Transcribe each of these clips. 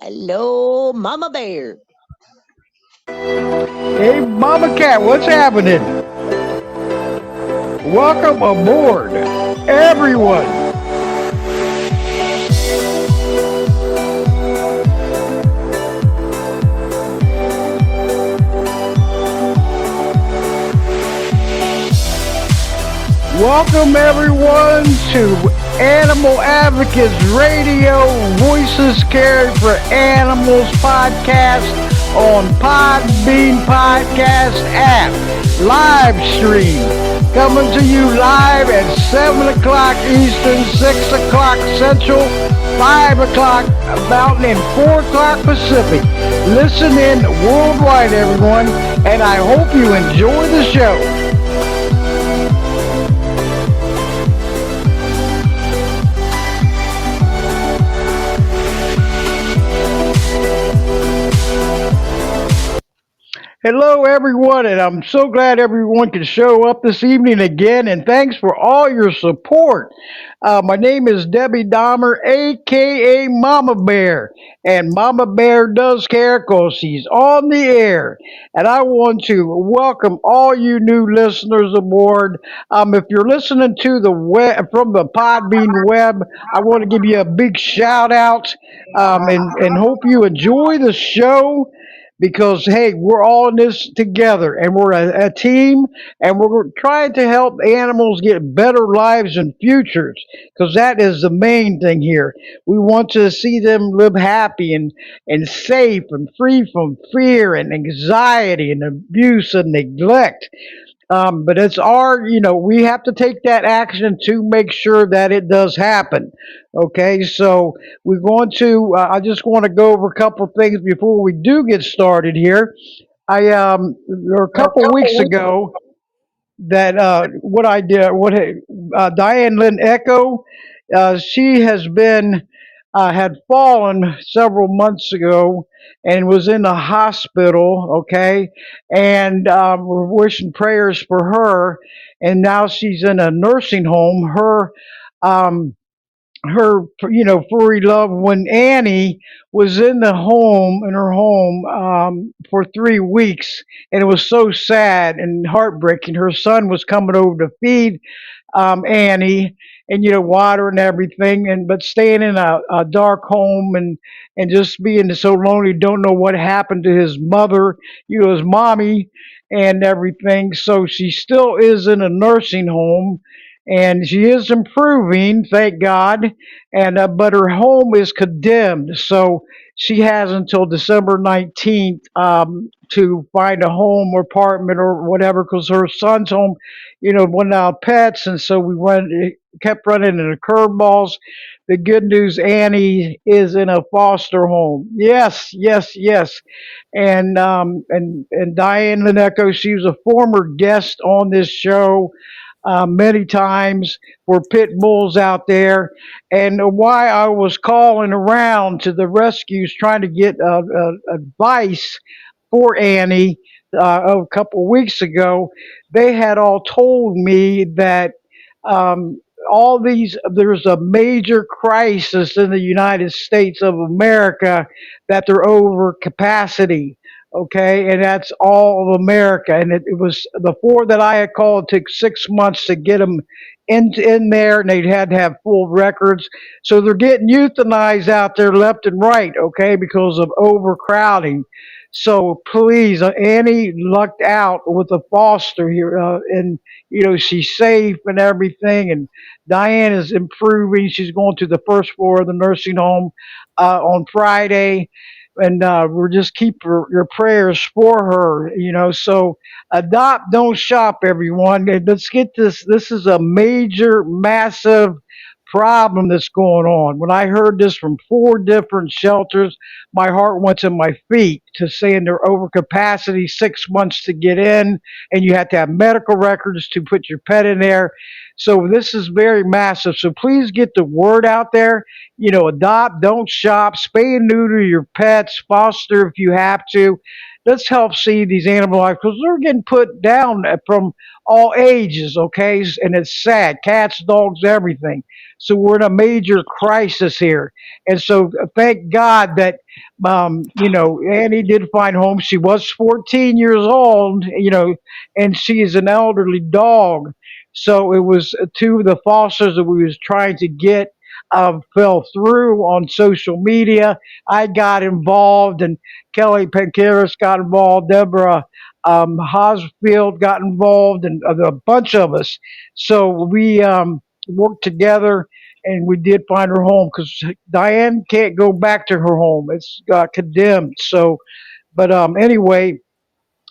Hello, Mama Bear. Hey, Mama Cat, what's happening? Welcome aboard, everyone. Welcome, everyone, to Animal Advocates Radio, Voices Cared for Animals podcast on Podbean Podcast app, live stream. Coming to you live at 7 o'clock Eastern, 6 o'clock Central, 5 o'clock Mountain, and 4 o'clock Pacific. Listen in worldwide, everyone, and I hope you enjoy the show. Hello, everyone, and I'm so glad everyone can show up this evening again, and thanks for all your support. My name is Debbie Dahmer, aka Mama Bear, and Mama Bear does care because she's on the air. And I want to welcome all you new listeners aboard. If you're listening to the web from the Podbean web, I want to give you a big shout out, and hope you enjoy the show because hey, we're all in this together and we're a team and we're trying to help animals get better lives and futures because that is the main thing here. We want to see them live happy and safe and free from fear and anxiety and abuse and neglect. But it's we have to take that action to make sure that it does happen. Okay, so we're going to, I just want to go over a couple of things before we do get started here. There were a couple of weeks ago that what I did, Diane Lynn Echo, she has been had fallen several months ago and was in the hospital. Okay, and we're wishing prayers for her. And now she's in a nursing home. Um, her furry loved one Annie was in the home in her home for 3 weeks, and it was so sad and heartbreaking. Her son was coming over to feed Annie and water and everything, and but staying in a dark home and just being so lonely, don't know what happened to his mother, his mommy and everything. So she still is in a nursing home and she is improving, thank God. And but her home is condemned, so she has until December 19th to find a home or apartment or whatever, because her son's home, went out pets, and so kept running into curveballs. The good news, Annie is in a foster home. Yes, yes, yes. And Diane Lineco, she was a former guest on this show many times for pit bulls out there, and why I was calling around to the rescues trying to get advice for Annie a couple weeks ago. They had all told me that all these there's a major crisis in the United States of America, that they're over capacity. Okay, and that's all of America. And it was the four that I had called. It took 6 months to get them in there, and they had to have full records. So they're getting euthanized out there left and right. Okay, because of overcrowding. So please, Annie lucked out with a foster here, and she's safe and everything. And Diane is improving. She's going to the first floor of the nursing home on Friday, and we're just keep your prayers for her. So adopt, don't shop, everyone. And let's get this. This is a major, massive problem that's going on. When I heard this from four different shelters, my heart went to my feet, to saying they're over capacity, 6 months to get in, and you have to have medical records to put your pet in there. So this is very massive. So please get the word out there. Adopt, don't shop, spay and neuter your pets, foster if you have to. Let's help see these animal lives, because they're getting put down from all ages, okay? And it's sad. Cats, dogs, everything. So we're in a major crisis here. And so thank God that Annie did find home. She was 14 years old, and she is an elderly dog. So it was two of the fosters that we was trying to get fell through on social media. I got involved, and Kelly Pencaris got involved. Deborah Hosfield got involved, and a bunch of us. So we worked together, and we did find her home because Diane can't go back to her home. It's condemned. So, but anyway,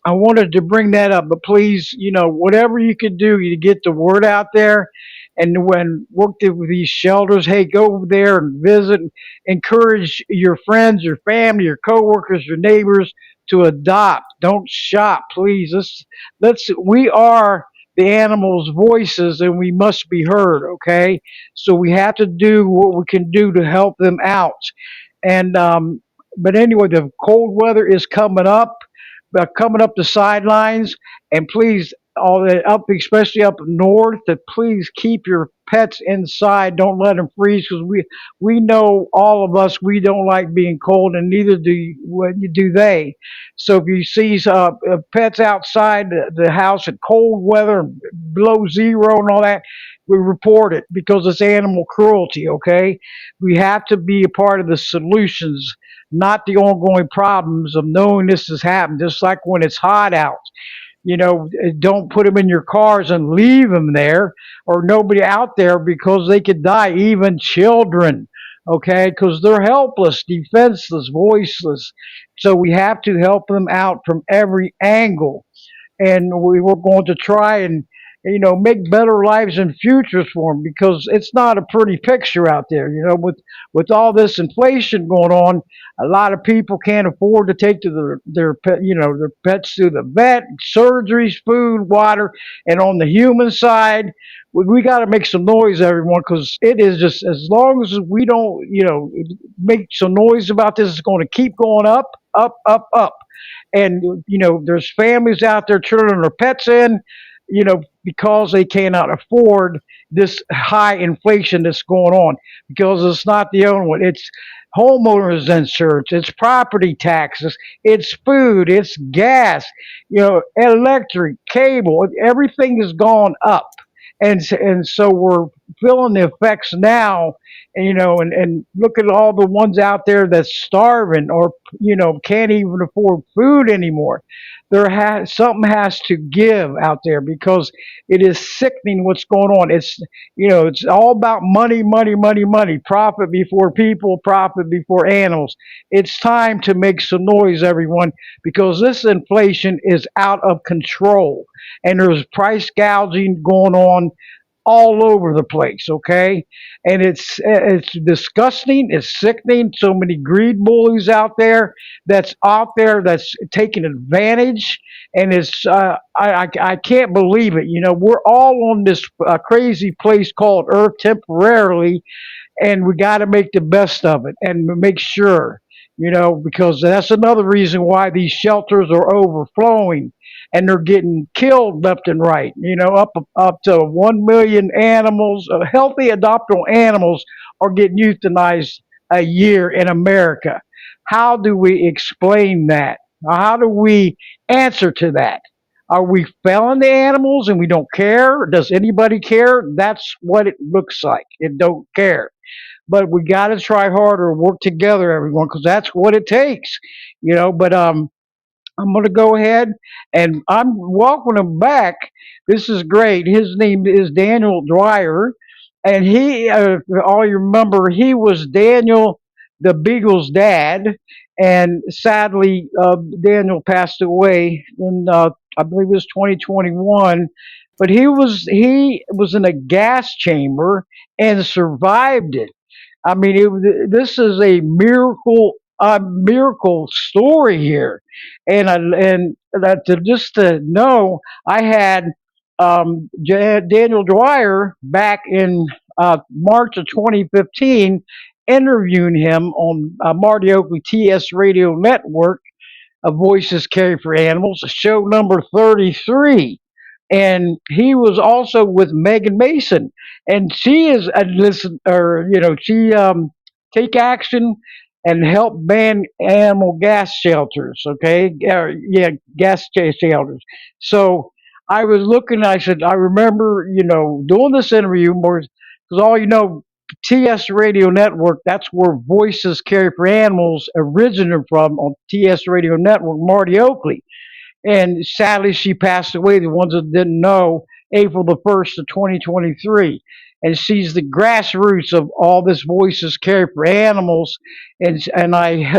I wanted to bring that up, but please, whatever you can do to get the word out there, and when work with these shelters, hey, go over there and visit, encourage your friends, your family, your coworkers, your neighbors to adopt. Don't shop, please. We are the animals' voices, and we must be heard. Okay, so we have to do what we can do to help them out. And but anyway, the cold weather is coming up the sidelines, and please, all the up, especially up north, that please keep your pets inside. Don't let them freeze, because we know, all of us, we don't like being cold, and neither do they. So if you see pets outside the house at cold weather, below zero, and all that, we report it, because it's animal cruelty. Okay, we have to be a part of the solutions, not the ongoing problems of knowing this has happened. Just like when it's hot out, don't put them in your cars and leave them there, or nobody out there, because they could die, even children. Okay, because they're helpless, defenseless, voiceless. So we have to help them out from every angle, and we were going to try and make better lives and futures for them, because it's not a pretty picture out there. With all this inflation going on, a lot of people can't afford to take to their pets to the vet, surgeries, food, water. And on the human side, we got to make some noise, everyone, because it is just, as long as we don't make some noise about this, it's going to keep going up, up, up, up. And there's families out there turning their pets in, because they cannot afford this high inflation that's going on, because it's not the only one. It's homeowners insurance, it's property taxes, it's food, it's gas, electric, cable, everything has gone up. And so we're feeling the effects now. And look at all the ones out there that's starving, or can't even afford food anymore. Something has to give out there, because it is sickening what's going on. It's all about money, money, money, money. Profit before people, profit before animals. It's time to make some noise, everyone, because this inflation is out of control, and there's price gouging going on all over the place. Okay, and it's disgusting. It's sickening. So many greed bullies that's taking advantage, and it's I can't believe it. We're all on this crazy place called Earth temporarily, and we got to make the best of it and make sure, because that's another reason why these shelters are overflowing, and they're getting killed left and right. Up to 1 million animals, healthy adoptable animals, are getting euthanized a year in America. How do we explain that? How do we answer to that? Are we failing the animals and we don't care? Does anybody care? That's what it looks like. It don't care. But we got to try harder, work together, everyone, because that's what it takes. But I'm going to go ahead, and I'm welcoming him back. This is great. His name is Daniel Dwyer, and all you remember, he was Daniel the Beagle's dad, and sadly, Daniel passed away in I believe it was 2021. But he was in a gas chamber and survived it. I mean, this is a miracle story here. And that just to know, I had Daniel Dwyer back in March of 2015, interviewing him on Marty Oakley TS Radio Network, Voices Carry for Animals, show number 33. And he was also with Megan Mason, and she is a listen, or she take action. and help ban animal gas shelters. Okay, yeah, shelters. So I was looking. I said, I remember, doing this interview more because all TS Radio Network. That's where Voices Carry for Animals originated from on TS Radio Network. Marty Oakley. And sadly, she passed away. The ones that didn't know, April the 1st of 2023. And she's the grassroots of all this Voices Care for Animals.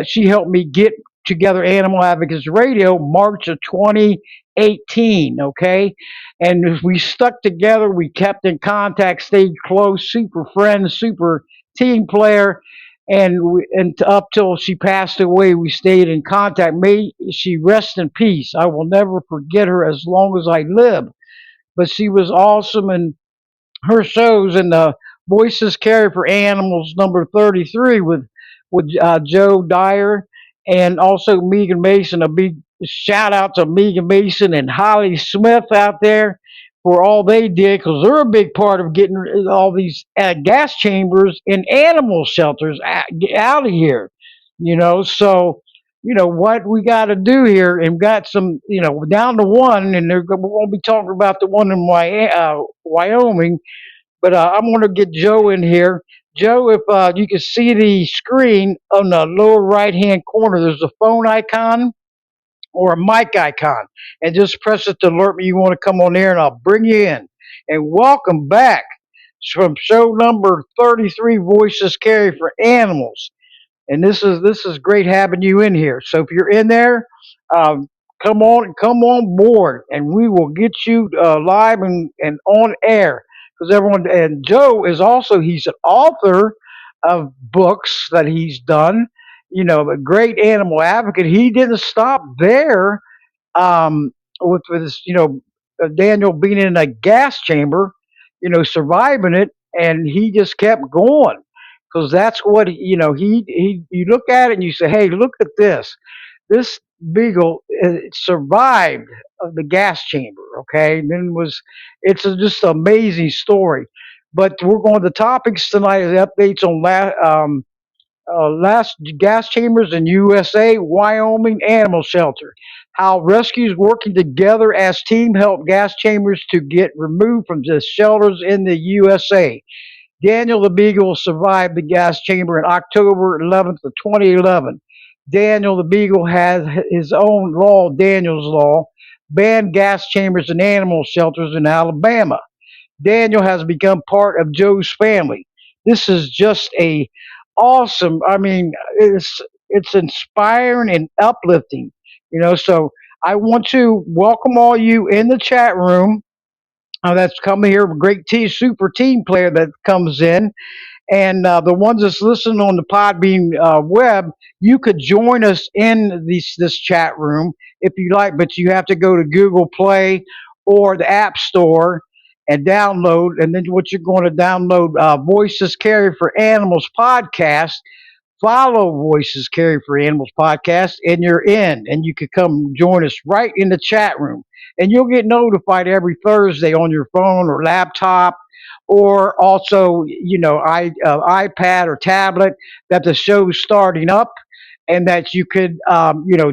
She helped me get together Animal Advocates Radio March of 2018. Okay. And as we stuck together, we kept in contact, stayed close, super friends, super team player, and up till she passed away, we stayed in contact. May she rest in peace. I will never forget her as long as I live. But she was awesome, and her shows and the Voices Carry for Animals number 33 with Joe Dwyer and also Megan Mason. A big shout out to Megan Mason and Holly Smith out there for all they did because they're a big part of getting all these gas chambers in animal shelters out of here. So what we got to do here, and got some, down to one, and we won't be talking about the one in Wyoming, but I'm going to get Joe in here. Joe, if you can see the screen on the lower right hand corner, there's a phone icon or a mic icon, and just press it to alert me you want to come on there, and I'll bring you in. And welcome back from show number 33, Voices Carry for Animals. And this is great having you in here. So if you're in there, um, come on board, and we will get you live and on air because everyone. And Joe is also, he's an author of books that he's done. A great animal advocate. He didn't stop there with his, Daniel being in a gas chamber, surviving it, and he just kept going because that's what he. You look at it and you say, "Hey, look at this! This beagle survived the gas chamber." Okay, and then it's just an amazing story. But we're going to the topics tonight. The updates on last gas chambers in USA-Wyoming Animal Shelter. How rescues working together as team help gas chambers to get removed from the shelters in the USA. Daniel the Beagle survived the gas chamber in October 11th of 2011. Daniel the Beagle has his own law, Daniel's Law, banned gas chambers in animal shelters in Alabama. Daniel has become part of Joe's family. This is just a awesome. I mean, it's inspiring and uplifting. So I want to welcome all you in the chat room. That's coming here, great super team player that comes in, and the ones that's listening on the Podbean web, you could join us in this chat room if you like, but you have to go to Google Play or the App Store and download. And then what you're going to download, Voices Carry for Animals podcast. Follow Voices Carry for Animals podcast, and you're in, and you can come join us right in the chat room. And you'll get notified every Thursday on your phone or laptop, or also, iPad or tablet, that the show's starting up, and that you could,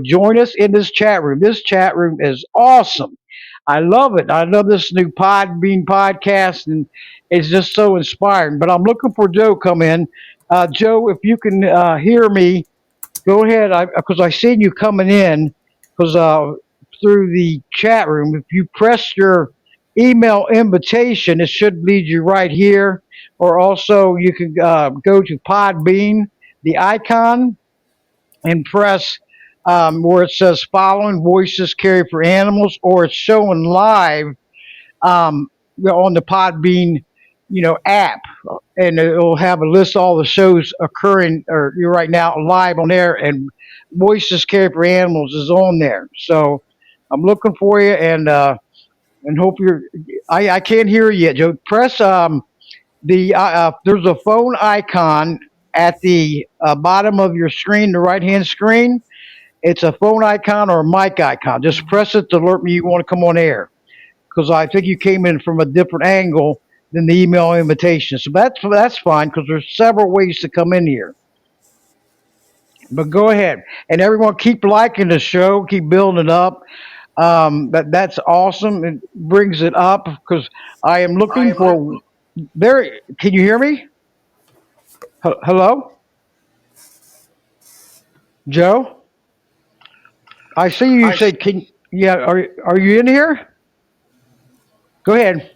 join us in this chat room. This chat room is awesome. I love it. I love this new Podbean podcast, and it's just so inspiring. But I'm looking for Joe to come in. Joe, if you can hear me, go ahead. Because I seen you coming in, because through the chat room. If you press your email invitation, it should lead you right here. Or also, you can go to Podbean, the icon, and press where it says "Following Voices Carry for Animals," or it's showing live on the Podbean, app, and it'll have a list of all the shows occurring, or you're right now live on there, and Voices Carry for Animals is on there. So I'm looking for you, and hope you're. I can't hear you yet, Joe. Press there's a phone icon at the bottom of your screen, the right hand screen. It's a phone icon or a mic icon. Just press it to alert me you want to come on air, because I think you came in from a different angle than the email invitation. So that's fine, because there's several ways to come in here. But go ahead, and everyone keep liking the show, keep building it up. That's awesome. It brings it up because I am looking for there. Can you hear me? Hello, Joe. I see you said can. Yeah, are you in here? Go ahead.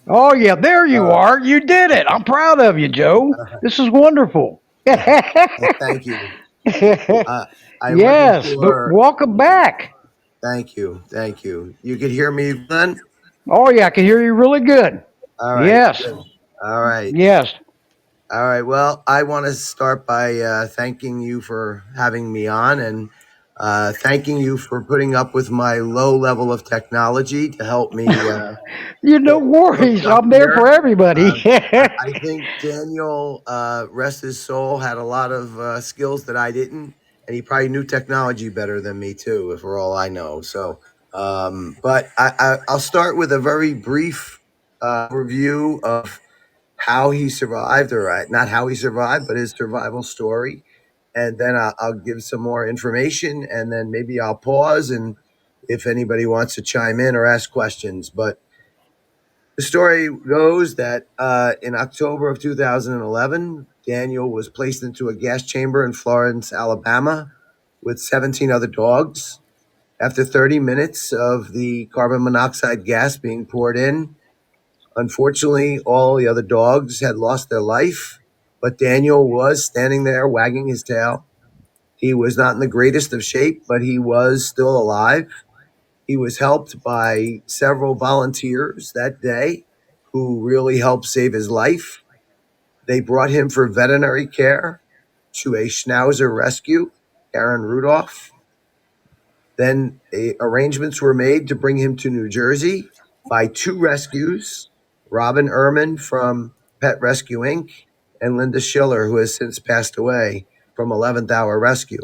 Oh yeah, there you Uh, are. You did it. I'm proud of you, Joe. This is wonderful. Thank you. I wasn't Yes, but sure. welcome back. Thank you. Thank you. You could hear me then? Oh yeah, I can hear you really good. All right. Yes, Good. All right. yes. All right. Well, I want to start by thanking you for having me on and thanking you for putting up with my low level of technology to help me You no get hooked worries. up I'm there for here. everybody. I think Daniel, rest his soul, had a lot of skills that I didn't, and he probably knew technology better than me too, if for all I know. So, but I'll start with a very brief review of how he survived, or not how he survived, but his survival story, and then I'll give some more information, and then maybe I'll pause and if anybody wants to chime in or ask questions, but the story goes that in October of 2011, Daniel was placed into a gas chamber in Florence, Alabama, with 17 other dogs. After 30 minutes of the carbon monoxide gas being poured in, unfortunately, all the other dogs had lost their life, but Daniel was standing there wagging his tail. He was not in the greatest of shape, but he was still alive. He was helped by several volunteers that day who really helped save his life. They brought him for veterinary care to a Schnauzer rescue, Aaron Rudolph. Then arrangements were made to bring him to New Jersey by two rescues, Robin Ehrman from Pet Rescue Inc. and Linda Schiller, who has since passed away from 11th Hour Rescue.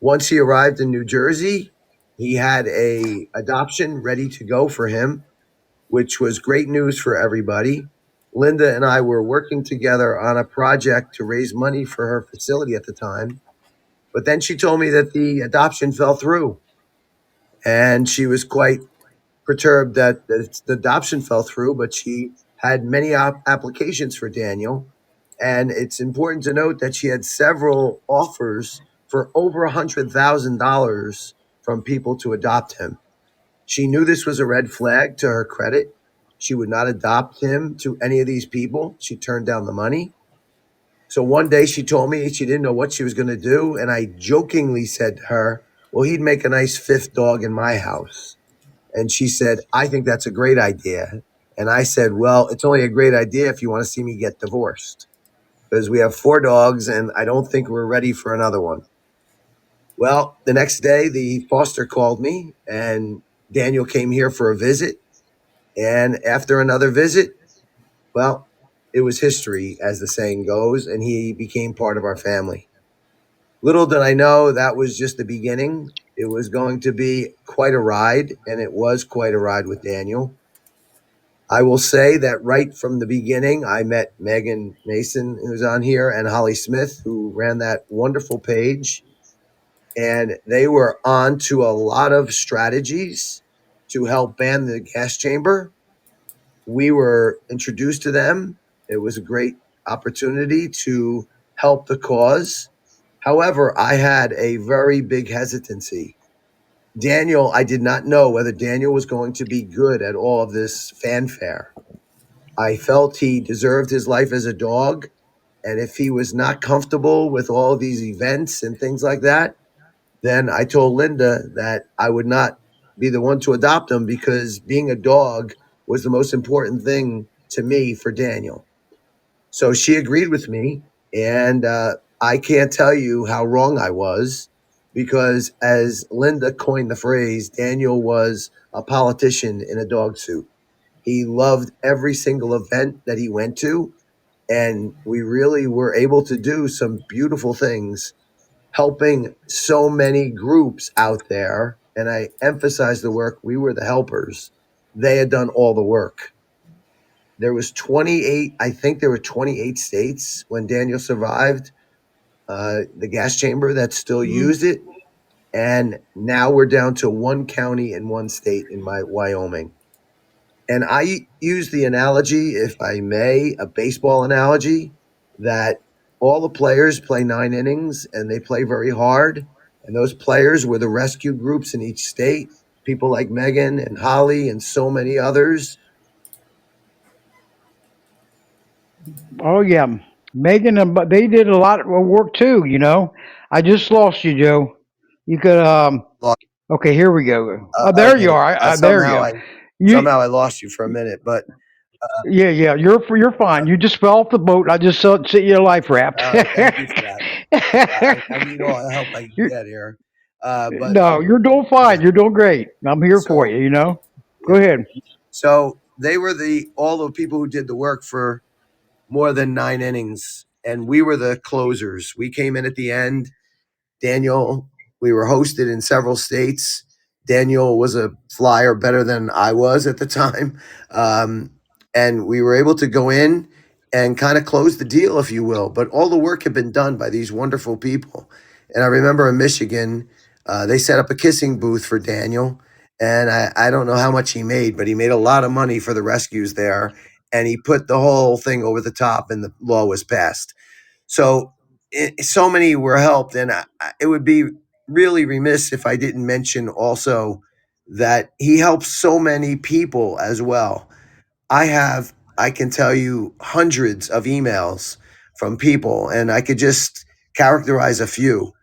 Once he arrived in New Jersey, he had a adoption ready to go for him, which was great news for everybody. Linda and I were working together on a project to raise money for her facility at the time. But then she told me that the adoption fell through, and she was quite perturbed that the adoption fell through, but she had many applications for Daniel. And it's important to note that she had several offers for over $100,000 from people to adopt him. She knew this was a red flag to her credit. She would not adopt him to any of these people. She turned down the money. So one day she told me she didn't know what she was going to do. And I jokingly said to her, well, he'd make a nice fifth dog in my house. And she said, I think that's a great idea. And I said, well, it's only a great idea if you want to see me get divorced, because we have four dogs and I don't think we're ready for another one. Well, the next day, the foster called me and Daniel came here for a visit. And after another visit, well, it was history, as the saying goes, and he became part of our family. Little did I know that was just the beginning. It was going to be quite a ride, and it was quite a ride with Daniel. I will say that right from the beginning, I met Megan Mason, who's on here, and Holly Smith, who ran that wonderful page. And they were on to a lot of strategies to help ban the gas chamber. We were introduced to them. It was a great opportunity to help the cause. However, I had a very big hesitancy. Daniel, I did not know whether Daniel was going to be good at all of this fanfare. I felt he deserved his life as a dog. And if he was not comfortable with all these events and things like that, then I told Linda that I would not be the one to adopt him, because being a dog was the most important thing to me for Daniel. So she agreed with me. And I can't tell you how wrong I was, because as Linda coined the phrase, Daniel was a politician in a dog suit. He loved every single event that he went to, and we really were able to do some beautiful things, helping so many groups out there. And I emphasize the work. We were the helpers. They had done all the work. There was 28, I think there were 28 states when Daniel survived the gas chamber that still Mhm. used it, and now we're down to one county in one state in my Wyoming. And I use the analogy, if I may, a baseball analogy, that all the players play 9 innings and they play very hard. And those players were the rescue groups in each state, people like Megan and Holly and so many others. Oh yeah, Megan and but they did a lot of work too. I just lost you, Joe. You could Okay, here we go. Oh, there you Okay, are. There you somehow go. I You somehow I lost you for a minute, but Yeah, yeah. You're fine. You just fell off the boat. I just saw see your life raft. thank you for that. I need all the help I can you get here. But No, you're doing fine. yeah, You're doing great. I'm here for so you. Go yeah, ahead. so they were the all the people who did the work for more than 9 innings, and we were the closers. We came in at the end. Daniel, we were hosted in several states. Daniel was a flyer better than I was at the time. Um, and we were able to go in and kind of close the deal, if you will. But all the work had been done by these wonderful people. And I remember in Michigan, they set up a kissing booth for Daniel. And I don't know how much he made, but he made a lot of money for the rescues there. And he put the whole thing over the top, and the law was passed. So so many were helped, and it would be really remiss if I didn't mention also that he helps so many people as well. I can tell you hundreds of emails from people, and I could just characterize a few.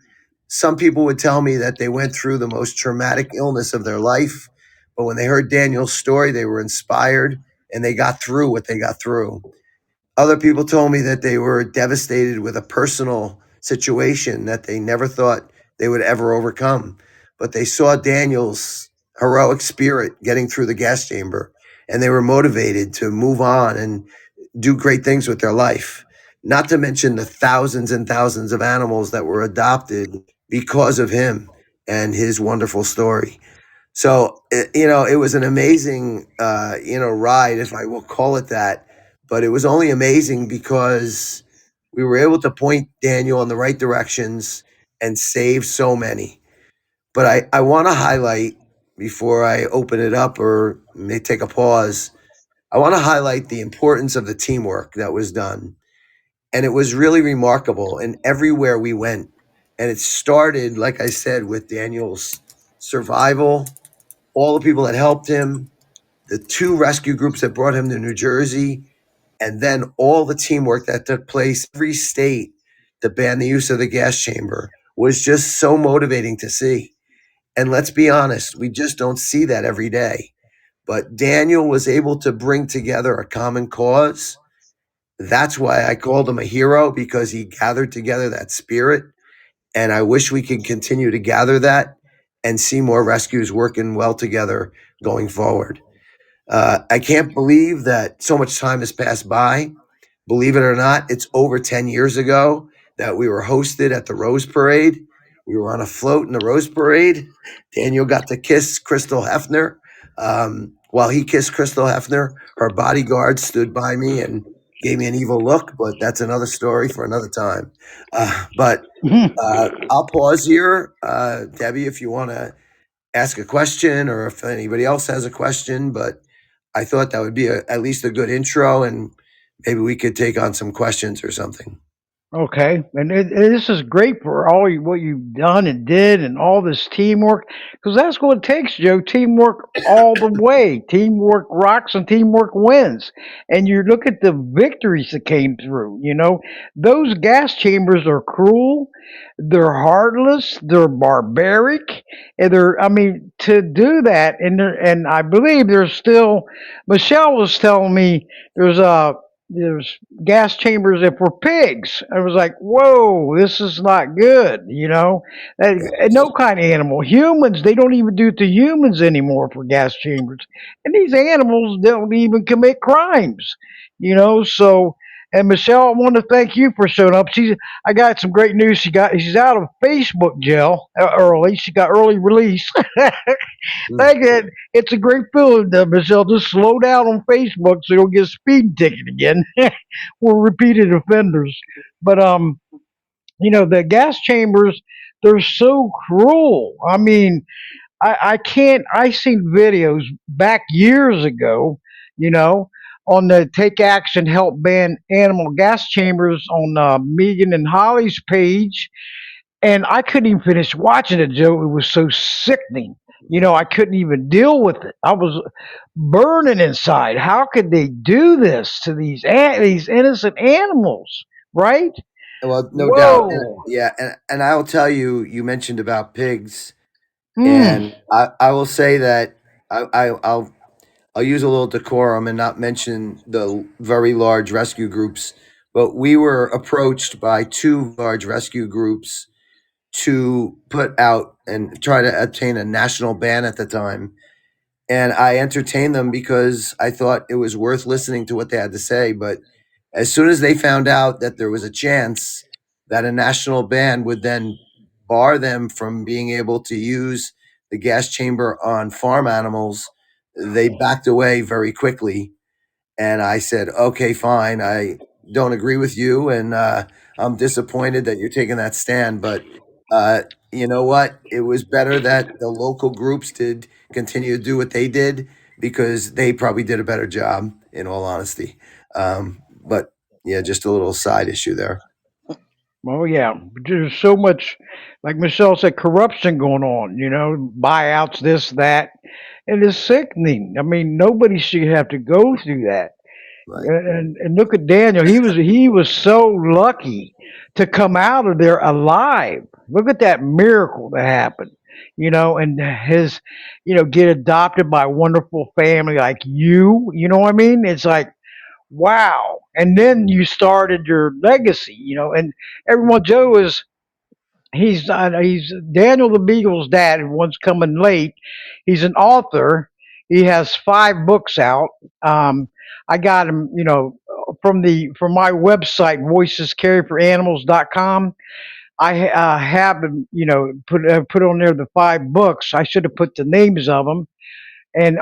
Some people would tell me that they went through the most traumatic illness of their life, but when they heard Daniel's story, they were inspired and they got through what they got through. Other people told me that they were devastated with a personal situation that they never thought they would ever overcome. But they saw Daniel's heroic spirit getting through the gas chamber, and they were motivated to move on and do great things with their life. Not to mention the thousands and thousands of animals that were adopted because of him and his wonderful story. So it was an amazing ride, if I will call it that. But it was only amazing because we were able to point Daniel in the right directions and save so many. But I want to highlight before I open it up or may take a pause. I want to highlight the importance of the teamwork that was done, and it was really remarkable. And everywhere we went, and it started, like I said, with Daniel's survival, all the people that helped him, the two rescue groups that brought him to New Jersey, and then all the teamwork that took place, every state to ban the use of the gas chamber was just so motivating to see. And let's be honest, we just don't see that every day. But Daniel was able to bring together a common cause. That's why I called him a hero, because he gathered together that spirit. And I wish we could continue to gather that and see more rescues working well together going forward. I can't believe that so much time has passed by. Believe it or not, it's over 10 years ago that we were hosted at the Rose Parade. We were on a float in the Rose Parade. Daniel got to kiss Crystal Hefner. While he kissed Crystal Hefner, her bodyguard stood by me and gave me an evil look, but that's another story for another time. But I'll pause here. Debbie, if you want to ask a question or if anybody else has a question, but I thought that would be at least a good intro, and maybe we could take on some questions or something. Okay, and this is great for what you've done and did, and all this teamwork, because that's what it takes, Joe. Teamwork all the way. Teamwork rocks, and teamwork wins. And you look at the victories that came through. Those gas chambers are cruel, they're heartless, they're barbaric, and they're. I mean, to do that, and I believe there's still. Michelle was telling me there's gas chambers that for pigs. I was like, whoa, this is not good. And Yes. no kind of animal. Humans, they don't even do it to humans anymore for gas chambers. And these animals don't even commit crimes. So. And Michelle, I want to thank you for showing up. I got some great news. She's out of Facebook jail early. She got early release. Mm. Thank you. It's a great feeling, Michelle. Just slow down on Facebook so you don't get a speeding ticket again. We're repeated offenders. But The gas chambers, they're so cruel. I mean, I can't. I seen videos back years ago, you know, on the Take Action Help Ban Animal Gas Chambers on Megan and Holly's page, and I couldn't even finish watching it, Joe. It was so sickening. I couldn't even deal with it. I was burning inside. How could they do this to these innocent animals? Right? Well, no doubt. Whoa. Yeah, and I will tell you, you mentioned about pigs, Mm. and I will say that I'll use a little decorum and not mention the very large rescue groups, but we were approached by two large rescue groups to put out and try to obtain a national ban at the time. And I entertained them because I thought it was worth listening to what they had to say. But as soon as they found out that there was a chance that a national ban would then bar them from being able to use the gas chamber on farm animals, they backed away very quickly. And I said, okay, fine. I don't agree with you. And I'm disappointed that you're taking that stand. But uh, you know what? It was better that the local groups did continue to do what they did because they probably did a better job, in all honesty. But yeah, just a little side issue there. Well, yeah, there's so much, like Michelle said, corruption going on. Buyouts, this, that, and it's sickening. I mean, nobody should have to go through that. Right. And look at Daniel. He was so lucky to come out of there alive. Look at that miracle that happened. And his, get adopted by a wonderful family like you. You know what I mean? It's like wow. And then you started your legacy. And everyone, Joe is he's Daniel the Beagle's dad. One's coming late. He's an author. He has 5 books out. Um, I got him, from my website, voicescaringforanimals.com. I have him, put on there the 5 books. I should have put the names of them, and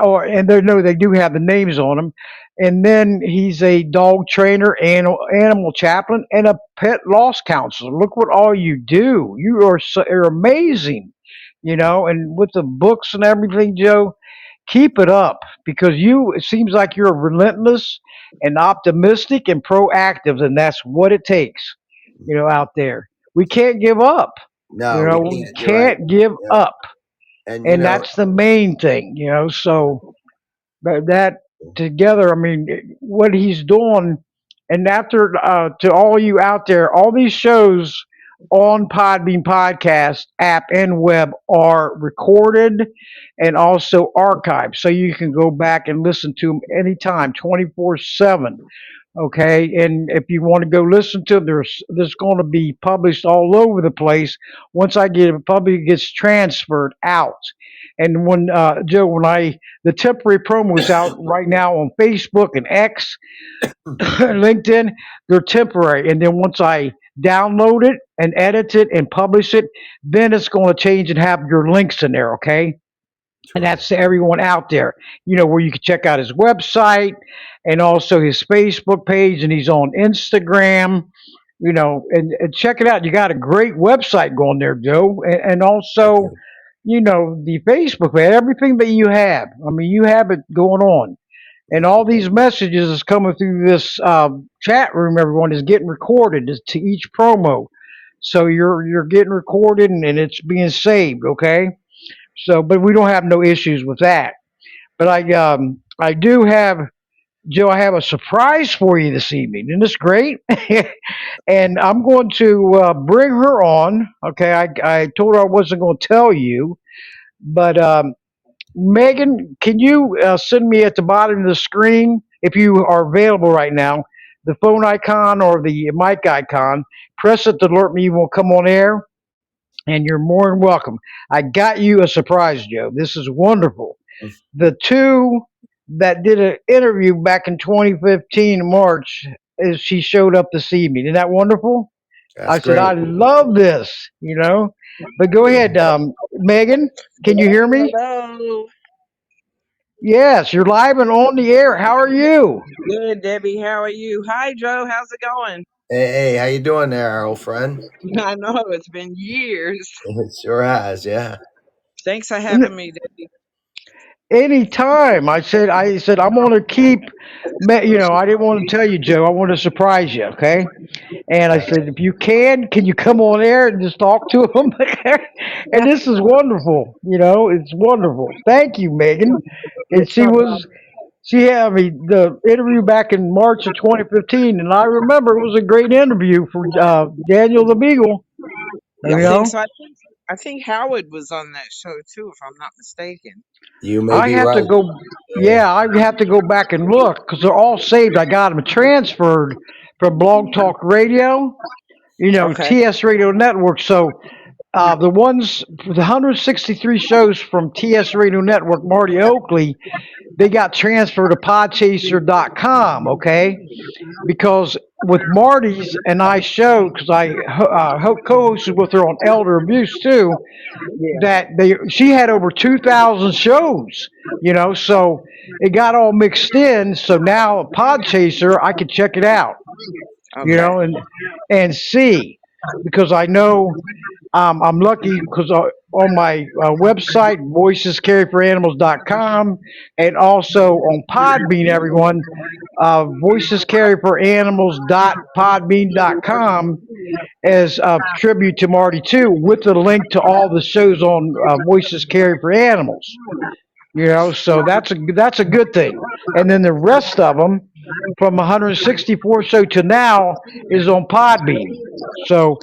they no, they do have the names on them. And then he's a dog trainer, animal chaplain, and a pet loss counselor. Look what all you do. You're amazing, And with the books and everything, Joe, keep it up because it seems like you're relentless and optimistic and proactive, and that's what it takes, out there. We can't give up. No, we We can't. You're right. can't give Yep. up, And and that's the main thing. So that together, I mean, what he's doing, and after to all you out there, all these shows on Podbean podcast app and web are recorded and also archived, so you can go back and listen to them anytime, 24/7. Okay, and if you want to go listen to it, there's going to be published all over the place. Once I get it published, it gets transferred out. And when Joe, when I the temporary promo is out right now on Facebook and X, LinkedIn, they're temporary. And then once I download it and edit it and publish it, then it's going to change and have your links in there. Okay, and terrific. that's to everyone out there, where you can check out his website and also his Facebook page, and he's on Instagram, and check it out. You got a great website going there, Joe, and Thank also, you. the Facebook page, everything that you have. I mean, you have it going on. And Thank all you. these messages is coming through this chat room. Everyone is getting recorded to each promo, so you're getting recorded and it's being saved. Okay, so, but we don't have no issues with that. But I do have Joe. I have a surprise for you this evening. Isn't this great? And I'm going to bring her on. Okay, I told her I wasn't going to tell you, but Megan, can you send me at the bottom of the screen if you are available right now, the phone icon or the mic icon? Press it to alert me you will come on air, and you're more than welcome. I got you a surprise, Joe. This is wonderful. The two that did an interview back in 2015 in March, is she showed up this evening. Isn't that wonderful? That's I said, great. I love this. But go ahead, Megan. Can you hear me? Hello. Yes, you're live and on the air. How are you? Good, Debbie. How are you? Hi, Joe. How's it going? Hey, how you doing there, old friend? I know it's been years. It sure has, yeah. Thanks for having me, Debbie. Anytime. I said I'm gonna keep. I didn't want to tell you, Joe. I want to surprise you. Okay. And I said, if you can you come on air and just talk to him? And this is wonderful. It's wonderful. Thank you, Megan. And It's no problem. she had me the interview back in March of 2015, and I remember it was a great interview for Daniel the Beagle. I You think know, so. I think Howard was on that show too, if I'm not mistaken. You may I be have to right. go. Yeah. Yeah, I have to go back and look because they're all saved. I got them transferred from Blog Talk Radio, Okay. TS Radio Network. So the 163 shows from TS Radio Network, Marty Oakley, they got transferred to podchaser.com, okay? Because with Marty's and I show, because I co-hosted with her on elder abuse too, Yeah. that she had over 2,000 shows, so it got all mixed in. So now Podchaser, I can check it out, Okay. and see, because I know I'm lucky because on my website, voicescarryforanimals.com, and also on Podbean, everyone, voicescarryforanimals.podbean.com as a tribute to Marty too, with a link to all the shows on Voices Carry for Animals. So that's a good thing. And then the rest of them, from 164 show to now, is on Podbean. So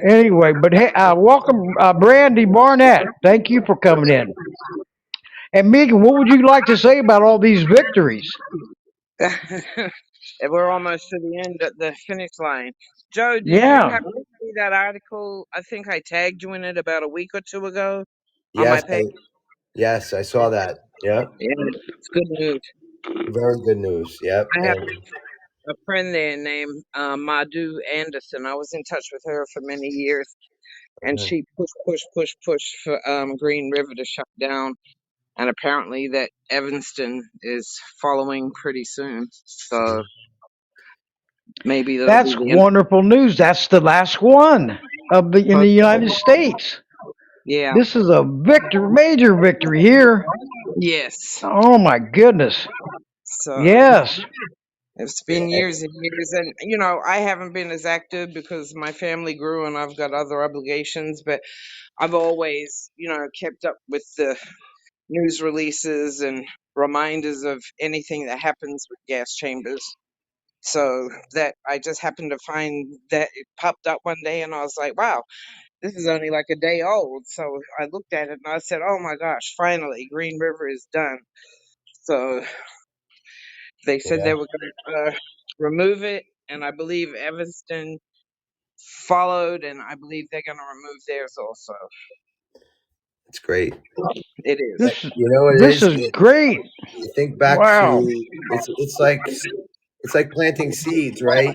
anyway, but hey, welcome, Brandy Barnett. Thank you for coming in. And Megan, what would you like to say about all these victories? And we're almost to the end of the finish line. Joe, did you Yeah. happen to see that article? I think I tagged you in it about a week or two ago on my Yes, page. yes, I saw that. Yep. Yeah, it's good news. Very good news. Yep. I have And a friend there named Madhu Anderson. I was in touch with her for many years, and uh, she pushed for Green River to shut down. And apparently, that Evanston is following pretty soon. So maybe that'll be That's the end. wonderful news. That's the last one in the United States. Yeah. This is a major victory here. Yes. Oh my goodness. So Yes. it's been yeah, years and years, and I haven't been as active because my family grew and I've got other obligations. But I've always, kept up with the news releases and reminders of anything that happens with gas chambers. So that I just happened to find that it popped up one day and I was like, wow, this is only like a day old. So I looked at it and I said, oh my gosh, finally, Green River is done. So they said yeah, they were going to remove it. And I believe Evanston followed, and I believe they're going to remove theirs also. it's great. It is. This You know what it this is? is great. You think back Wow. to it's like planting seeds, right?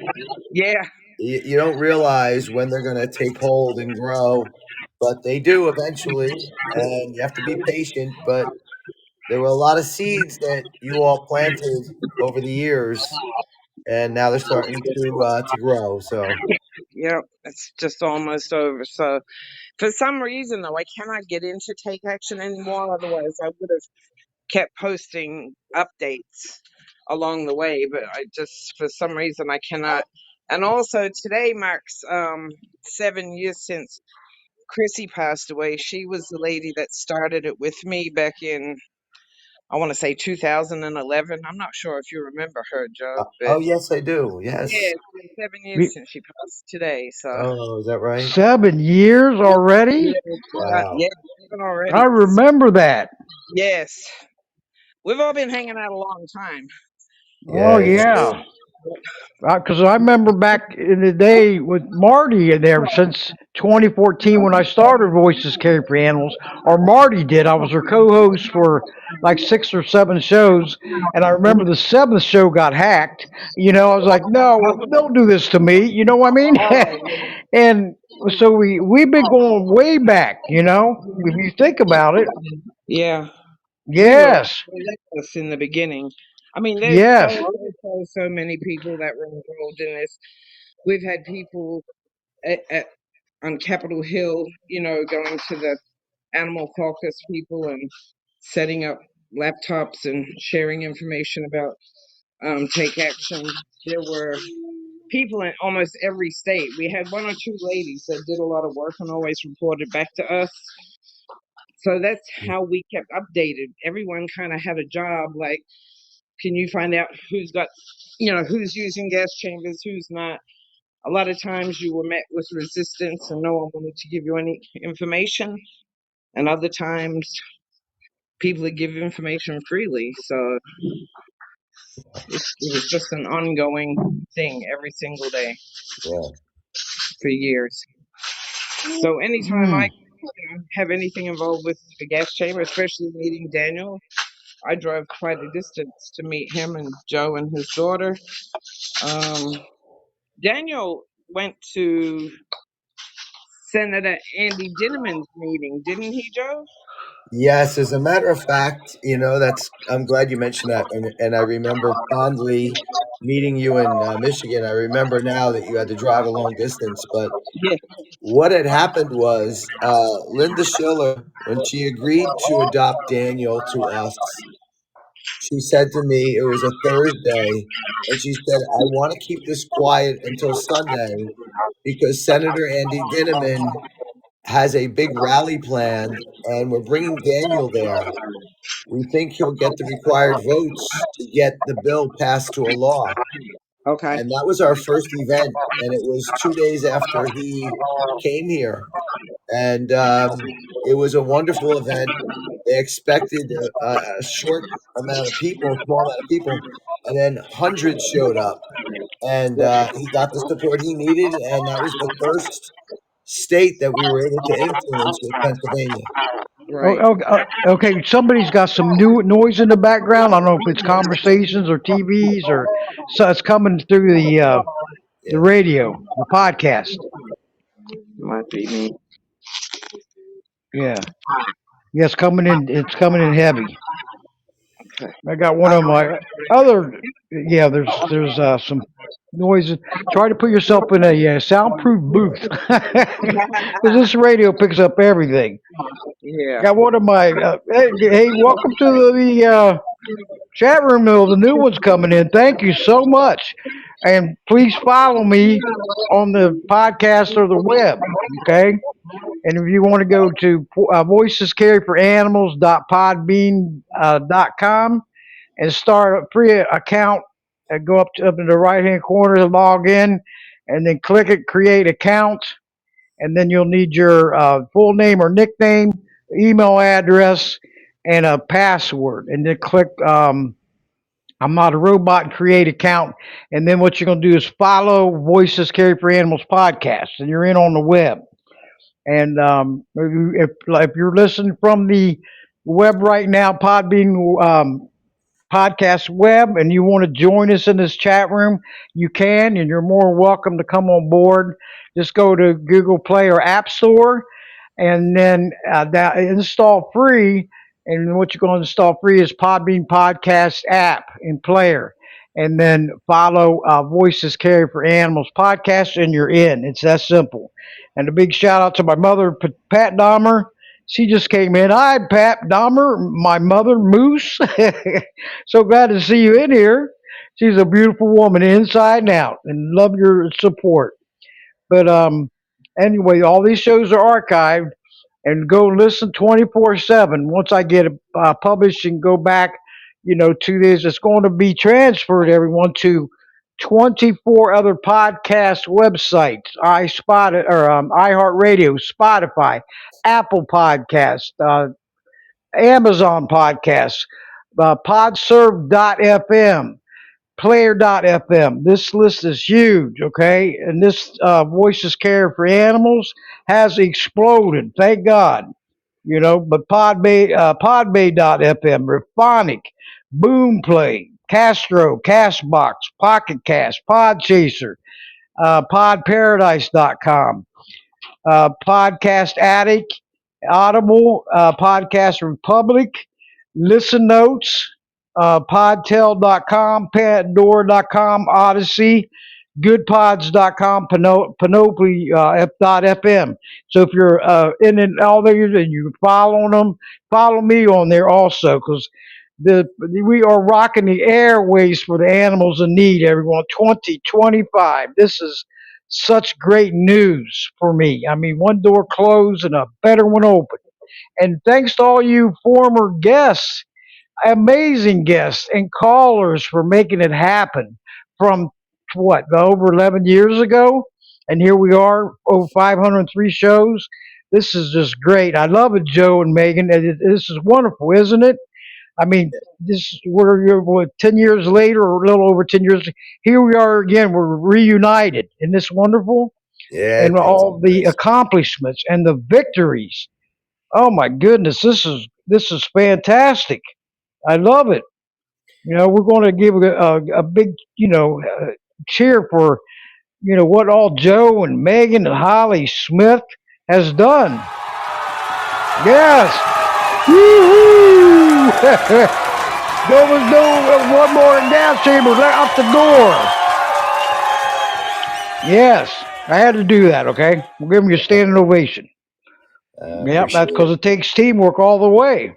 Yeah. You don't realize when they're going to take hold and grow, but they do eventually, and you have to be patient. But there were a lot of seeds that you all planted over the years, and now they're starting to grow. So Yeah. It's just almost over. So for some reason, though, I cannot get into Take Action anymore. Otherwise, I would have kept posting updates along the way, but I just, for some reason, I cannot. And also, today marks 7 years since Chrissy passed away. She was the lady that started it with me back in, I want to say 2011. I'm not sure if you remember her, Joe, but oh yes, I do. yeah, Yes. it's been 7 years since she passed today. So Oh, is that right? 7 years yeah, already? Wow. yeah, even already. I remember that. Yes, we've all been hanging out a long time. Oh Yeah, it's yeah. true. Because I remember back in the day with Marty in there since 2014 when I started Voices Carry for Animals, or Marty did. I was her co-host for like 6 or 7 shows, and I remember the seventh show got hacked. I was like, no, don't do this to me. You know what I mean? Oh, And so we've been going way back. If you think about it. yeah. You were Yes. relentless in the beginning. I mean, there's Yes. so many people that were involved in this. We've had people on Capitol Hill, going to the animal caucus people and setting up laptops and sharing information about take action. There were people in almost every state. We had one or two ladies that did a lot of work and always reported back to us. So that's how we kept updated. Everyone kind of had a job. Like, can you find out who's got, who's using gas chambers, who's not? A lot of times you were met with resistance and no one wanted to give you any information. And other times people would give information freely. So it was just an ongoing thing every single day Yeah. for years. So anytime I Mm. have anything involved with the gas chamber, especially meeting Daniel, I drove quite a distance to meet him and Joe and his daughter. Um, Daniel went to Senator Andy Dinniman's meeting, didn't he, Joe? Yes, as a matter of fact, that's. I'm glad you mentioned that, and I remember fondly meeting you in Michigan. I remember now that you had to drive a long distance, but Yeah. what had happened was Linda Schiller, when she agreed to adopt Daniel to us, she said to me, it was a Thursday, and she said, I want to keep this quiet until Sunday because Senator Andy Dinniman has a big rally planned, and we're bringing Daniel there. We think he'll get the required votes to get the bill passed to a law. Okay. And that was our first event, and it was 2 days after he came here. And it was a wonderful event. They expected a short amount of people, a small amount of people, and then hundreds showed up. And he got the support he needed, and that was the first state that we were able to influence with Pennsylvania. Oh, Right. okay, somebody's got some new noise in the background. I don't know if it's conversations or TVs or so it's coming through the Yeah. radio, the podcast. Might be me. Yeah. Yeah, it's coming in. It's coming in heavy. Okay. I got one of my other. Yeah, there's some noises. Try to put yourself in a soundproof booth because this radio picks up everything. Yeah. Got one of my. Hey, welcome to the chat room. Though the new one's coming in. Thank you so much, and please follow me on the podcast or the web. Okay. And if you want to go to voicescareforanimals.podbean.com and start a free account, go up in the right hand corner, log in, and then click it, create account, and then you'll need your full name or nickname, email address, and a password. And then click I'm not a robot and create account. And then what you're going to do is follow Voices Carry for Animals podcast, and you're in on the web. And if you're listening from the web right now, Podbean podcast web, and you want to join us in this chat room, you can, and you're more welcome to come on board. Just go to Google Play or App Store, and then that install free. And what you're going to install free is Podbean Podcast app and player. And then follow Voices Carry for Animals podcast, and you're in. It's that simple. And a big shout out to my mother, Pat Dahmer. She just came in. Hi, Pat Dahmer, my mother, Moose. So glad to see you in here. She's a beautiful woman inside and out, and love your support. But anyway, all these shows are archived, and go listen 24/7. Once I get it published and go back, 2 days, it's going to be transferred everyone to 24 other podcast websites. iHeartRadio, Spotify, Apple Podcast, Amazon Podcasts, podserve.fm, player.fm. This list is huge, okay? And this Voices Care for Animals has exploded, thank God. But Podbay.fm, Raphonic, Boomplay, Castro, Castbox, Pocket Cast, Podchaser, PodParadise.com, Podcast Addict, Audible, Podcast Republic, Listen Notes, podtail.com, pandora.com, Odyssey, goodpods.com, panoply f.fm. So if you're in and all there and you're following them, follow me on there also because we are rocking the airways for the animals in need, everyone. 2025. This is such great news for me. I mean, one door closed and a better one open. And thanks to all you former guests, amazing guests and callers for making it happen from what, over 11 years ago? And here we are, over 503 shows. This is just great. I love it, Joe and Megan. This is wonderful, isn't it? I mean, this we're what, 10 years later, or a little over 10 years. Here we are again. We're reunited. Isn't this wonderful? Yeah, And all the accomplishments and the victories. Oh my goodness, this is fantastic. I love it. We're going to give a big, cheer for what all Joe and Megan and Holly Smith has done. Yes, woo-hoo! There was no one more gas chamber out the door. Yes, I had to do that. Okay, we'll give them your standing ovation. Yep, that's because it takes teamwork all the way.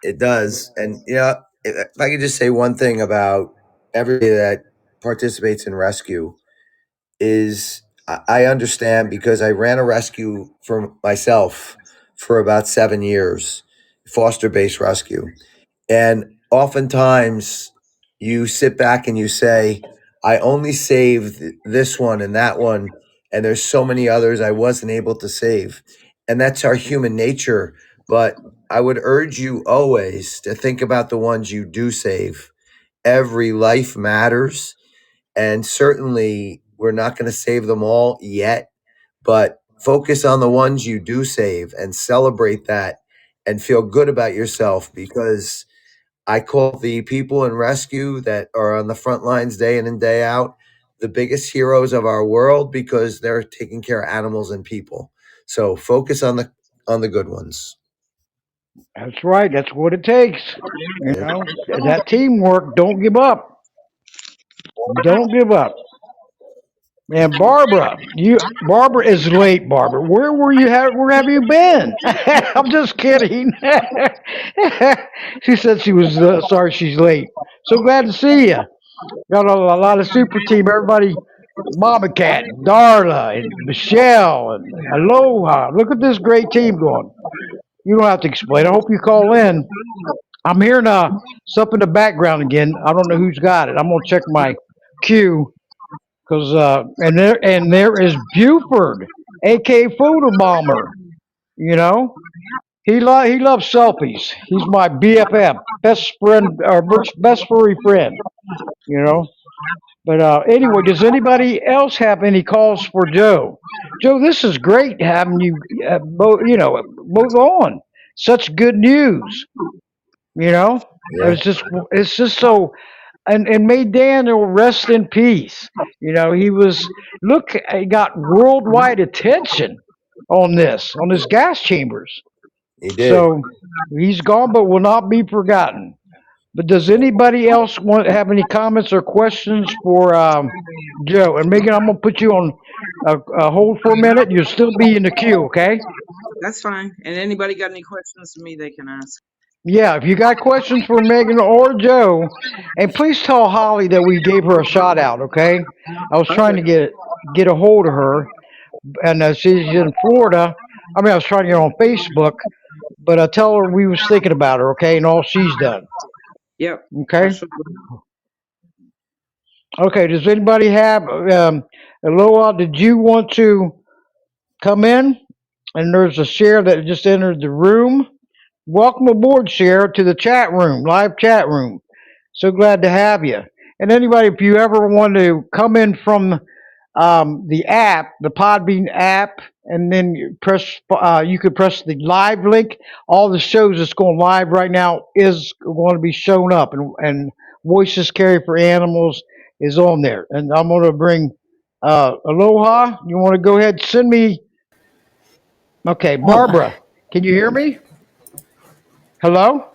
It does. And, if I could just say one thing about everybody that participates in rescue is I understand because I ran a rescue for myself for about 7 years, foster based rescue. And oftentimes you sit back and you say, I only saved this one and that one, and there's so many others I wasn't able to save. And that's our human nature. But I would urge you always to think about the ones you do save. Every life matters. And certainly we're not going to save them all yet, but focus on the ones you do save and celebrate that and feel good about yourself because I call the people in rescue that are on the front lines day in and day out the biggest heroes of our world because they're taking care of animals and people. So focus on the good ones. That's right. That's what it takes. Yeah. That teamwork. Don't give up. Don't give up. And Barbara is late. Barbara, where were you? Where have you been? I'm just kidding. She said she was sorry she's late. So glad to see you. Got a lot of super team. Everybody, Mama Cat, Darla, and Michelle, and Aloha. Look at this great team going. You don't have to explain. I hope you call in. I'm hearing stuff in the background again. I don't know who's got it. I'm gonna check my queue because and there is Buford, aka Photo Bomber. You know he loves selfies. He's my BFF, best friend or best furry friend. You know. But anyway, does anybody else have any calls for Joe? Joe, this is great having you both. Both on. Such good news. You know, Yeah. it's just so and may Daniel rest in peace. He got worldwide attention on his gas chambers. He did. So he's gone, but will not be forgotten. But does anybody else have any comments or questions for Joe? And Megan, I'm gonna put you on a hold for a minute. You'll still be in the queue, okay? That's fine. And anybody got any questions for me, they can ask. Yeah, if you got questions for Megan or Joe, and please tell Holly that we gave her a shout out, okay? I was trying to get a hold of her, and she's in Florida. I mean, I was trying to get her on Facebook, but I tell her we was thinking about her, okay, and all she's done, Yep. okay? Okay, does anybody have, Aloha, did you want to come in? And there's a share that just entered the room. Welcome aboard, Share, to the chat room, live chat room. So glad to have you. And anybody, if you ever want to come in from the app, the Podbean app, and then you could press the live link. All the shows that's going live right now is going to be shown up, and Voices Carry for Animals is on there. And I'm going to bring Aloha. You want to go ahead and send me? Okay, Oh, Barbara, can you hear me? Hello?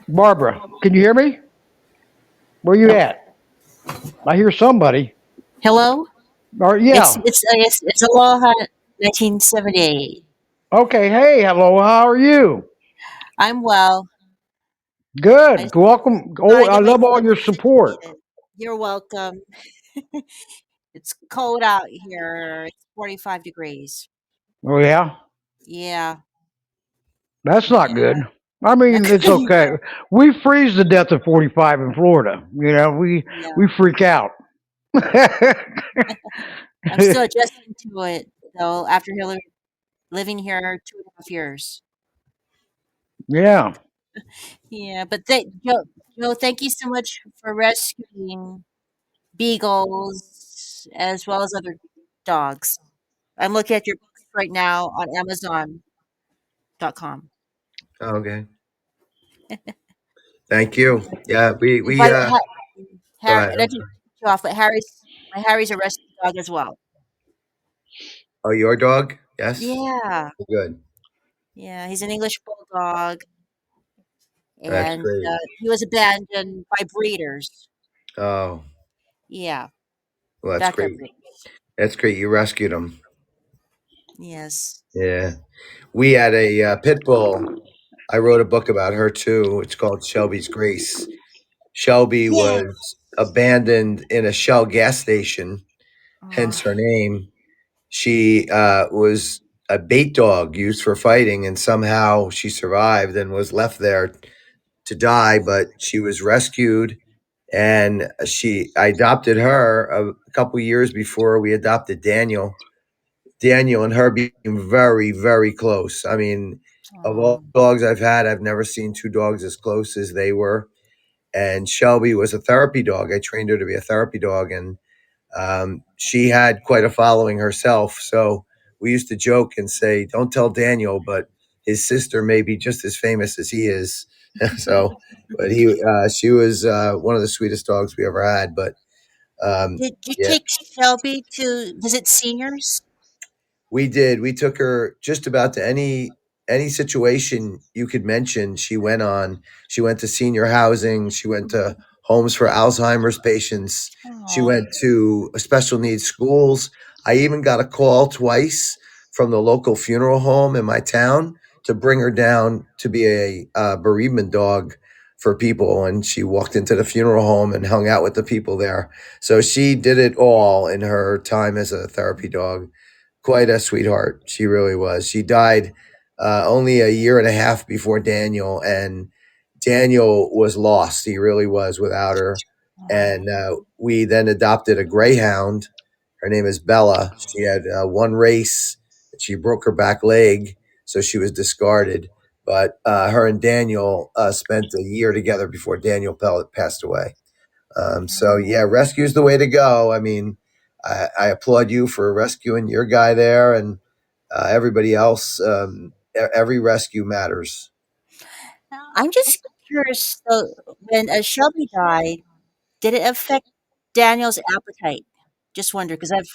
Barbara, can you hear me? Where you Hel- at? I hear somebody. Hello? Or It's yeah. it's it's Aloha 1978. Okay. Hey, hello. How are you? I'm well. I Good. just Welcome. Oh, thought I'd I get my love all your support. situation. You're welcome. It's cold out here. It's 45 degrees. Oh yeah. Yeah. That's not Yeah. good. I mean, it's okay. Yeah. We freeze to death at 45 in Florida. We Yeah. freak out. I'm still adjusting to it though after living here 2.5 years. Yeah. Yeah, but Joe, thank you so much for rescuing beagles as well as other dogs. I'm looking at your books right now on Amazon.com. Okay. Thank you. Yeah, And we go Harry, ahead. I don't cut you off, but Harry's a rescue dog as well. Oh, your dog? Yes. Yeah, Good. yeah, he's an English bulldog, That's and great. he was abandoned by breeders. Oh, Yeah, well, that's backyard great. breeders. That's great. You rescued him. Yes. Yeah. We had a pit bull. I wrote a book about her too. It's called Shelby's Grace. Shelby Yeah. was abandoned in a Shell gas station, hence Oh, her name. She was a bait dog used for fighting, and somehow she survived and was left there to die. But she was rescued, and I adopted her a couple years before we adopted Daniel. Daniel and her being very, very close. I mean, of all oh, dogs I've had, I've never seen two dogs as close as they were. And Shelby was a therapy dog. I trained her to be a therapy dog, and she had quite a following herself. So we used to joke and say, "Don't tell Daniel, but his sister may be just as famous as he is." So, but she was one of the sweetest dogs we ever had. But did you yeah, take Shelby to visit seniors? we did. We took her just about to any situation you could mention. She went on. She went to senior housing. She went to homes for Alzheimer's patients. She Oh, went to special needs schools. I even got a call twice from the local funeral home in my town to bring her down to be a bereavement dog for people. And she walked into the funeral home and hung out with the people there. So she did it all in her time as a therapy dog. Quite a sweetheart. She really was. She died only a year and a half before Daniel, and Daniel was lost. He really was without her. oh, And we then adopted a greyhound. Her name is Bella. She had one race. She broke her back leg, so she was discarded. But her and Daniel spent a year together before Daniel passed away. So yeah, rescue's the way to go. I mean, I applaud you for rescuing your guy there, and everybody else. Every rescue matters. I'm just curious. So, when Shelby died, did it affect Daniel's appetite? Just wonder because I've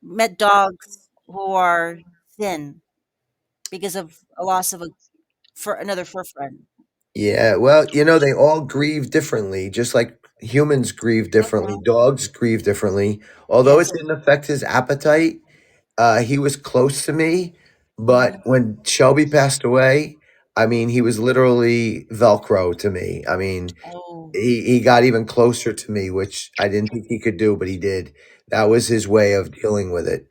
met dogs who are thin because of a loss of for another fur friend. Yeah, well, they all grieve differently, just like humans grieve Okay. differently. Dogs grieve differently. Although it Yes. didn't affect his appetite, he was close to me. But Mhm. when Shelby passed away, I mean, he was literally Velcro to me. I mean, Oh. he got even closer to me, which I didn't think he could do, but he did. That was his way of dealing with it.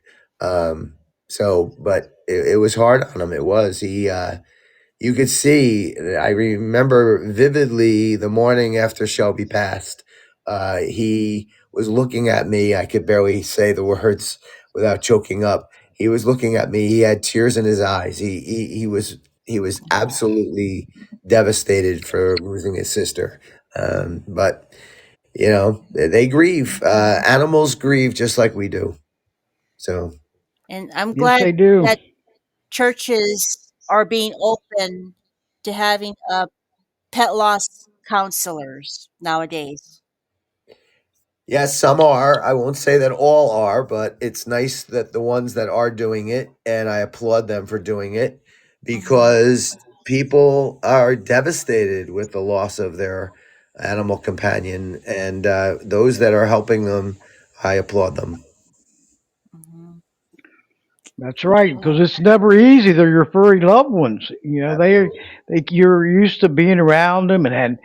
But it was hard on him. It was. You could see, I remember vividly the morning after Shelby passed. He was looking at me. I could barely say the words without choking up. He was looking at me. He had tears in his eyes. He was absolutely devastated for losing his sister. But they grieve. Animals grieve just like we do. So And I'm Yes, glad they do. that churches are being open to having pet loss counselors nowadays. yes, some are. I won't say that all are, but it's nice that the ones that are doing it, and I applaud them for doing it Hmm. because people are devastated with the loss of their animal companion, and those that are helping them, I applaud them. Mhm. That's right, because Yeah. it's never easy. They're your furry loved ones. You know, Absolutely. you're used to being around them and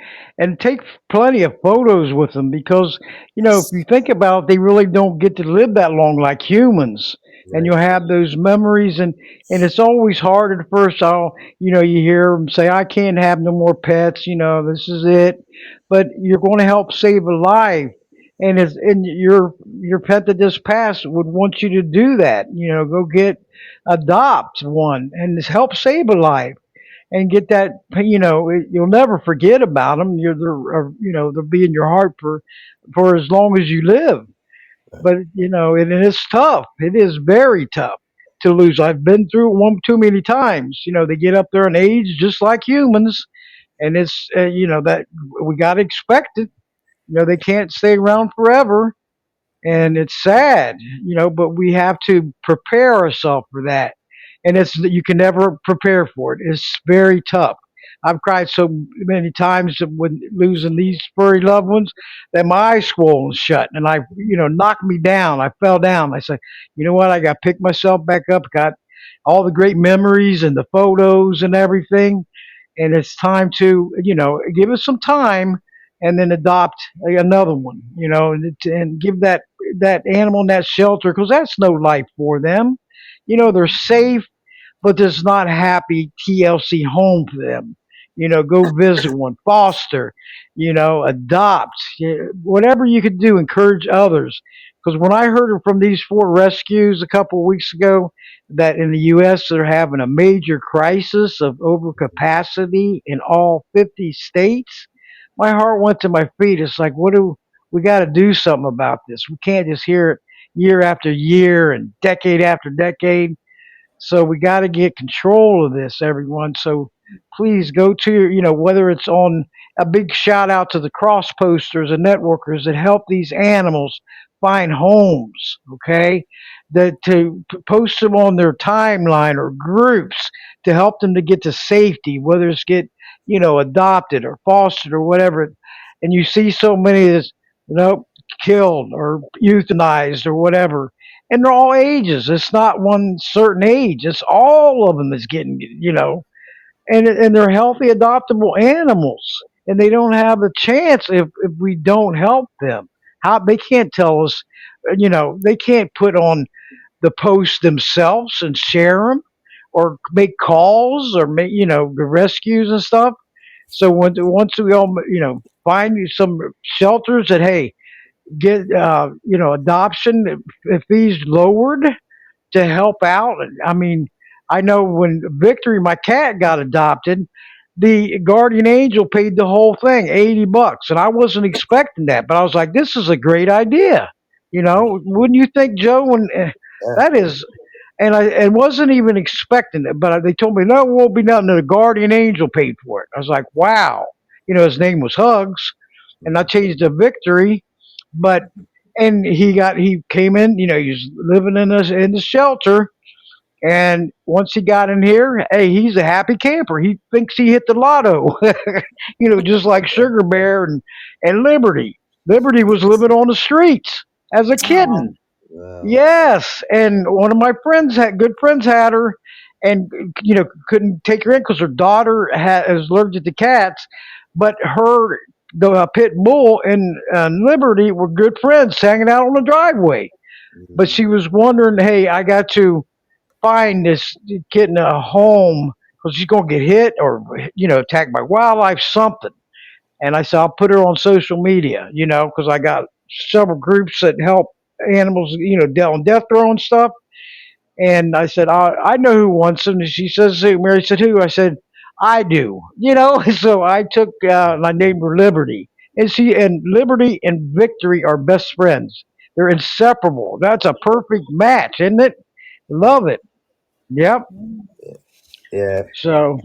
take plenty of photos with them because if Yes. you think about it, they really don't get to live that long like humans. And Right. you'll have those memories, and it's always hard at first. You hear them say, "I can't have no more pets." This is it. But you're going to help save a life, and your pet that just passed would want you to do that. Go adopt one and just help save a life and get that. You'll never forget about them. They'll be in your heart for as long as you live. But and it's tough. It is very tough to lose. I've been through it one too many times. They get up there in age just like humans, and it's that we got to expect it. They can't stay around forever, and it's sad, but we have to prepare ourselves for that. And it's you can never prepare for it. It's very tough. I've cried so many times when losing these furry loved ones that my eyes swollen shut, and knocked me down. I fell down. I said, you know what? I got to pick myself back up. Got all the great memories and the photos and everything, and it's time to give it some time and then adopt another one, and give that animal in that shelter because that's no life for them. They're safe, but there's not happy TLC home for them. Go visit one, foster, adopt, whatever you could do, encourage others. Because when I heard from these four rescues a couple of weeks ago, that in the U.S. they're having a major crisis of overcapacity in all 50 states, my heart went to my feet. It's like, what do we got to do something about this? We can't just hear it year after year and decade after decade. So we got to get control of this, everyone. So please go to, whether it's on a big shout out to the cross posters and networkers that help these animals find homes, okay? That to post them on their timeline or groups to help them to get to safety, whether it's get, adopted or fostered or whatever. And you see so many that's, killed or euthanized or whatever, and they're all ages. It's not one certain age. It's all of them is getting, and they're healthy, adoptable animals, and they don't have a chance if we don't help them. How they can't tell us, they can't put on the post themselves and share them, or make calls or make the rescues and stuff. So once we all find some shelters that hey get adoption fees lowered to help out. I mean, I know when Victory, my cat, got adopted, the guardian angel paid the whole thing, $80, and I wasn't expecting that, but I was like, this is a great idea. Wouldn't you think, Joe? When Yeah. that is, and I wasn't even expecting it, but they told me no, it won't be nothing. The guardian angel paid for it. I was like, wow. His name was Hugs, and I changed to Victory, but and he came in, he was living in the shelter, and once he got in here, hey, he's a happy camper. He thinks he hit the lotto. Just like Sugar Bear and Liberty. Liberty was living on the streets as a Oh. kitten. Wow. Yes, and one of my good friends had her, and couldn't take her in because her daughter is allergic to cats. But the pit bull and Liberty were good friends, hanging out on the driveway. But Mm. she was wondering, hey, I got to find this kitten a home because she's gonna get hit or attacked by wildlife, something. And I said, I'll put her on social media, because I got several groups that help animals, on death row and stuff. And I said, I know who wants them. And she says, who? Mary said, who? I said, I do, So I took, and I named her Liberty. And Liberty and Victory are best friends. They're inseparable. That's a perfect match, isn't it? Love it. Yep. Yeah. So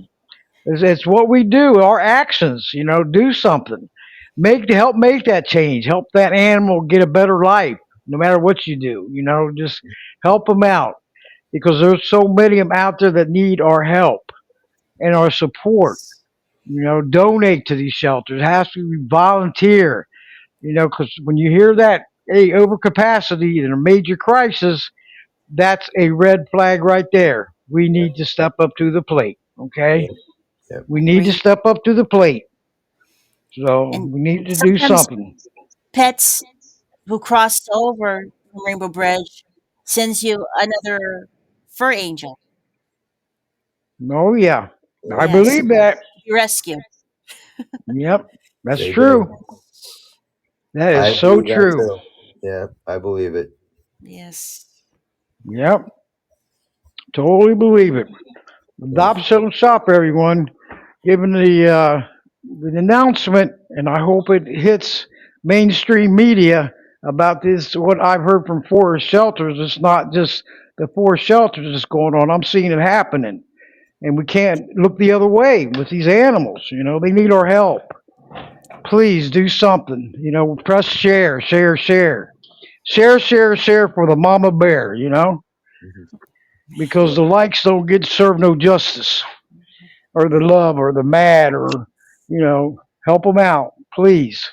it's what we do, our actions, do something. Help make that change. Help that animal get a better life, no matter what you do. Just help them out because there's so many of them out there that need our help. and our support. Donate to these shelters. It has to be volunteer. Because when you hear that, hey, overcapacity in a major crisis, that's a red flag right there. We Yep. need to step up to the plate. Okay, Yep. Yep. we need to Agreed. step up to the plate. So And we need to do sometimes something. pets who cross over from Rainbow Bridge sends you another fur angel. Oh yeah, I Yep. Yes, believe that. you rescue. Yep, that's They do. true. That is I so believe that true. too. Yeah, I believe it. Yes. Yep, totally believe it. Mm. Adopt, Settle, Shop, everyone. Given the announcement, and I hope it hits mainstream media about this. What I've heard from forest shelters, it's not just the forest shelters that's going on. I'm seeing it happening, and we can't look the other way with these animals. They need our help. Please do something. Press share, share, share, share, share, share for the mama bear. Mhm. Because the likes don't get served no justice, or the love, or the mad, or help them out, please,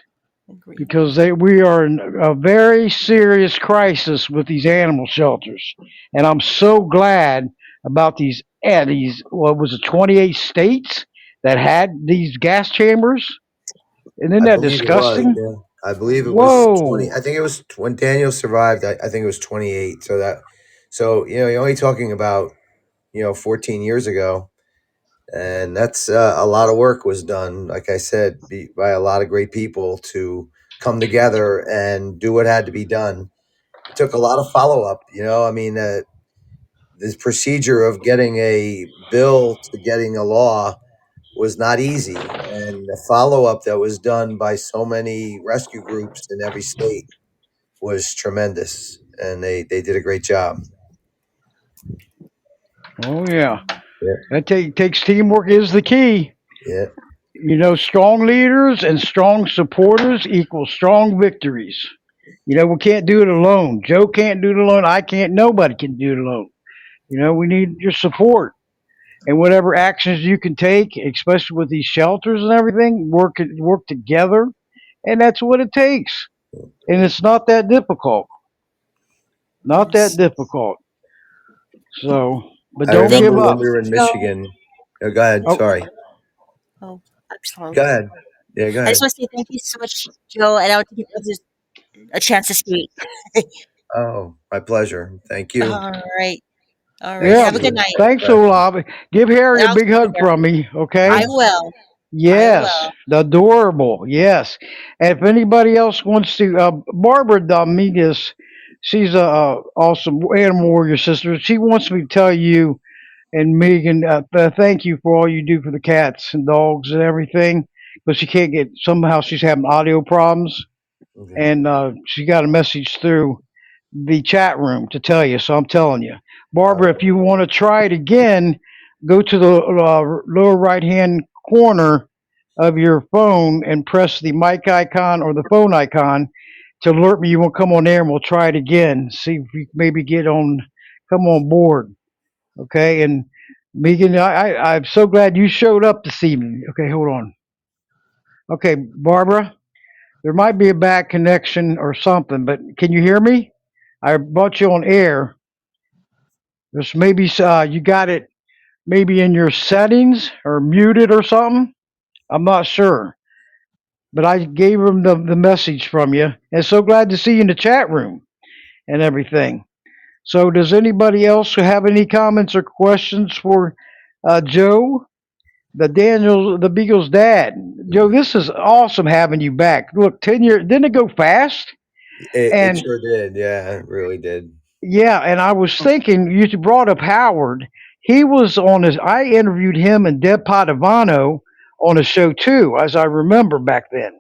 Agreed. because we are in a very serious crisis with these animal shelters, and I'm so glad about these what was it, 28 states that had these gas chambers, and isn't I that believe it was. disgusting? Yeah, I believe it was 20. Whoa. I think it was when Daniel survived. I think it was 28. So you're only talking about 14 years ago, and that's a lot of work was done. Like I said, by a lot of great people to come together and do what had to be done. It took a lot of follow up. I mean, this procedure of getting a bill to getting a law was not easy, and the follow up that was done by so many rescue groups in every state was tremendous, and they did a great job. Oh yeah, Yeah, that takes teamwork is the key. yeah, Strong leaders and strong supporters equal strong victories. We can't do it alone. Joe can't do it alone. I can't. Nobody can do it alone. We need your support, and whatever actions you can take, especially with these shelters and everything. Work together, and that's what it takes. And it's not that difficult. Not that Yes. difficult. So, but I I don't think, give remember when up. we were in Joe, Michigan. Oh, go ahead. Oh, Sorry. oh, I'm sorry. Go ahead. Yeah, go I just ahead. want to say thank you so much, Joe, and I want to give others a chance to speak. Oh, my pleasure. Thank you. All right. All right. yeah. Have a Appreciate good it. night. Thanks, Right. Olaf. Give And Harry a I'll big tell hug her. from me, I okay? will. I Yes, will. adorable. Yes. And if anybody else wants to, Barbara Dominguez, she's a awesome animal warrior sister. She wants me to tell you and Megan, thank you for all you do for the cats and dogs and everything. But she can't get, somehow she's having audio problems, Okay. and she got a message through the chat room to tell you. So I'm telling you, Barbara, if Uh, you want to try it again, go to the lower right hand corner of your phone and press the mic icon or the phone icon to alert me you won't come on air, and we'll try it again. See if we maybe come on board. Okay, and Megan, I'm so glad you showed up this evening. Okay, hold on. Okay, Barbara, there might be a bad connection or something, but can you hear me? I brought you on air. There's maybe you got it maybe in your settings or muted or something. I'm not sure, but I gave him the message from you, and so glad to see you in the chat room and everything. So, does anybody else have any comments or questions for Joe? The Beagle's dad. Joe, this is awesome having you back. Look, 10 years, didn't it go fast? it And sure did. Yeah, it really did. yeah, and I was thinking, you brought up Howard. He was on his, I interviewed him and Deb Padavano on a show too, as I remember back then.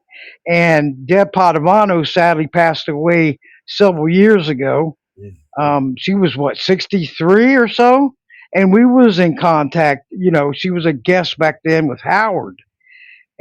And Deb Padavano sadly passed away several years ago. Mm. She was what, 63 or so? And we was in contact, she was a guest back then with Howard,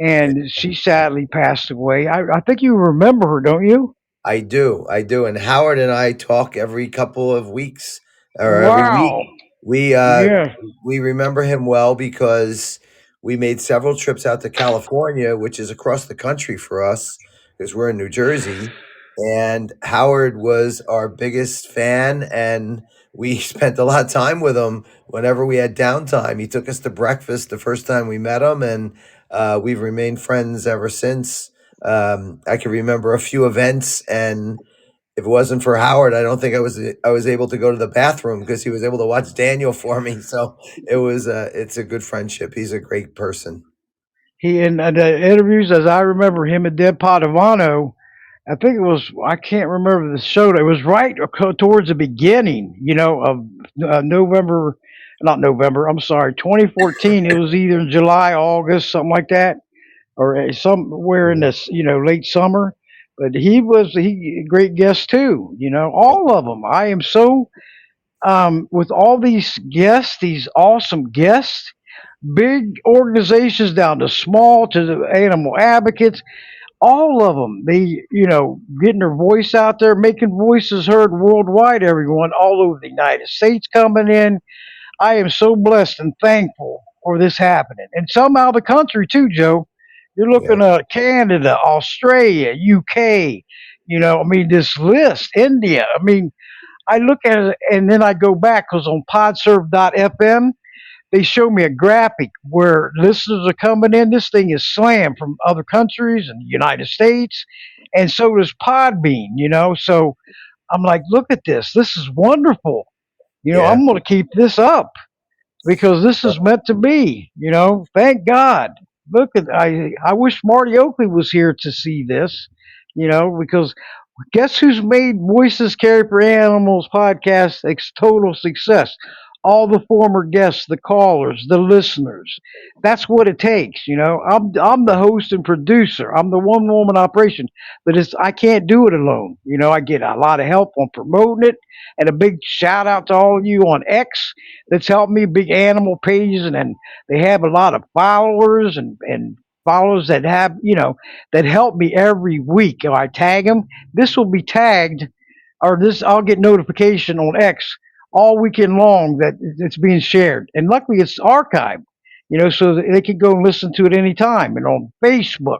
and she sadly passed away. I think you remember her, don't you? I do. I do. And Howard and I talk every couple of weeks or every week. Wow. We Yeah. we remember him well because we made several trips out to California, which is across the country for us because we're in New Jersey. And Howard was our biggest fan, and we spent a lot of time with him whenever we had downtime. He took us to breakfast the first time we met him, and we've remained friends ever since. I can remember a few events, and if it wasn't for Howard, I don't think I was able to go to the bathroom because he was able to watch Daniel for me. So it's a good friendship. He's a great person. He in the interviews, as I remember him and Deb Padovano, I think it was, I can't remember the show. It was right towards the beginning, of November, not November, I'm sorry, 2014. It was either in July, August, something like that, or somewhere in Mhm. this, late summer. But he a great guest too, all of them. I am so, with all these guests, these awesome guests, big organizations down to small, to the animal advocates, all of them, they, getting their voice out there, making voices heard worldwide, everyone all over the United States coming in. I am so blessed and thankful for this happening. And some out of the country too, Joe. You're Yeah, looking at Canada, Australia, UK, I mean, this list, India. I mean, I look at it and then I go back because on podserve.fm, they show me a graphic where listeners are coming in. This thing is slammed from other countries and the United States, and so does Podbean. So I'm like, look at this. This is wonderful. yeah. I'm going to keep this up because this is meant to be. Thank God. Look at I wish Marty Oakley was here to see this. Because guess who's made Voices Carry for Animals podcast a total success? All the former guests, the callers, the listeners. That's what it takes. I'm the host and producer. I'm the one woman operation, but I can't do it alone. I get a lot of help on promoting it, and a big shout out to all of you on X that's helped me. Big animal pages, and they have a lot of followers and followers that have that help me every week. I tag them. This will be tagged, or this I'll get notification on X all weekend long that it's being shared. And luckily, it's archived, so that they can go and listen to it anytime. And on Facebook,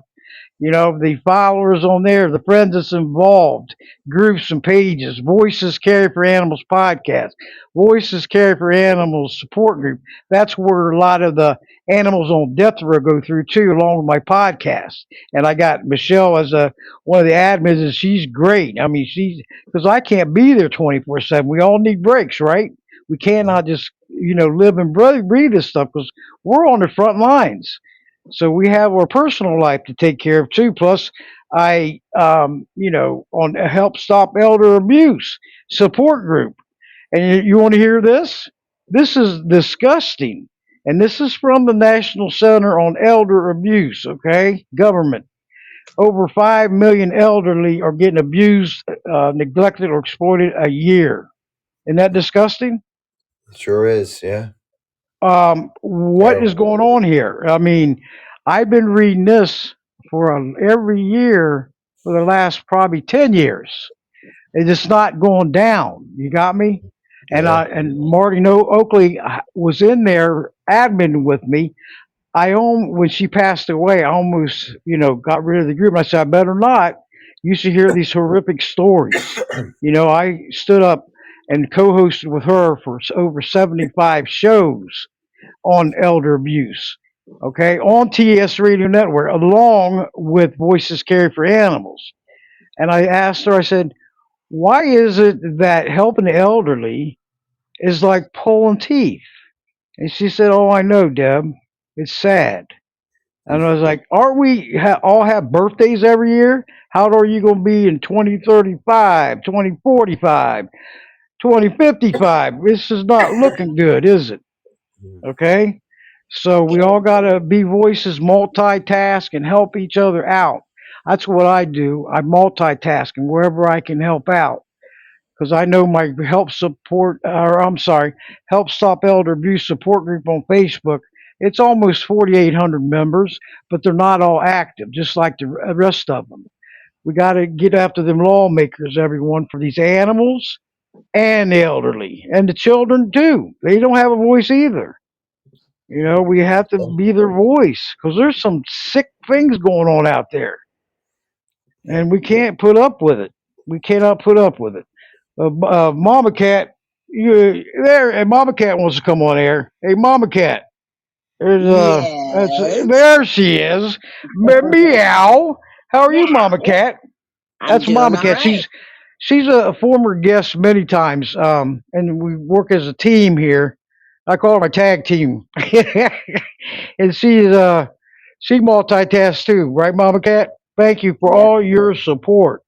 the followers on there, the friends that's involved, groups and pages, Voices Carry for Animals podcast, Voices Carry for Animals support group. That's where a lot of the animals on death row go through too, along with my podcast. And I got Michelle as one of the admins, and she's great. I mean, she's because I can't be there 24/7. We all need breaks, right? We cannot just live and breathe this stuff because we're on the front lines. So we have our personal life to take care of too. Plus, I, on a Help Stop Elder Abuse support group. And you want to hear this? This is disgusting. And this is from the National Center on Elder Abuse, okay? Government. Over 5 million elderly are getting abused, neglected, or exploited a year. Isn't that disgusting? It sure is. Yeah. What is Terrible. going on here? I mean, I've been reading this for every year for the last probably 10 years. It's just not going down. You got me? And Yeah. Marty No Oakley was in there admin with me. When she passed away, I almost, got rid of the group. And I said, I better not. You should hear these horrific stories. I stood up and co-hosted with her for over 75 shows on elder abuse, okay, on TS Radio Network, along with Voices Carry for Animals. And I asked her, I said, why is it that helping the elderly is like pulling teeth? And she said, oh, I know, Deb. It's sad. And I was like, aren't we all have birthdays every year? How old are you going to be in 2035, 2045, 2055? This is not looking good, is it? Okay? So we all got to be voices, multitask, and help each other out. That's what I do. I multitask and wherever I can help out. Because I know my Help Stop Elder Abuse support group on Facebook, it's almost 4,800 members, but they're not all active, just like the rest of them. We got to get after them lawmakers, everyone, for these animals, and the elderly and the children too. They don't have a voice either. You know, we have to be their voice because there's some sick things going on out there, and we can't put up with it. We cannot put up with it. Mama Cat, you there? And Mama Cat wants to come on air. Hey, Mama Cat, Yes, there she is. Meow. How are you, Mama meow. Cat? I'm That's doing Mama all Cat. right. She's a former guest many times, and we work as a team here. I call her my tag team, and she multitasks too, right, Mama Cat? Thank you for Yes, all your support.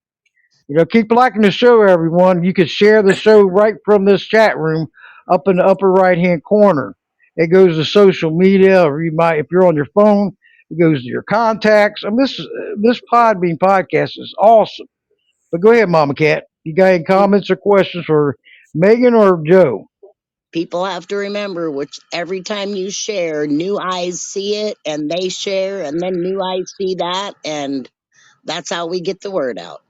You know, keep liking the show, everyone. You can share the show right from this chat room up in the upper right hand corner. It goes to social media, or you might, if you're on your phone, it goes to your contacts. I mean, this Podbean podcast is awesome. But go ahead, Mama Cat. You got any comments or questions for Megan or Joe? people have to remember which every time you share, new eyes see it and they share, and then new eyes see that, and that's how we get the word out.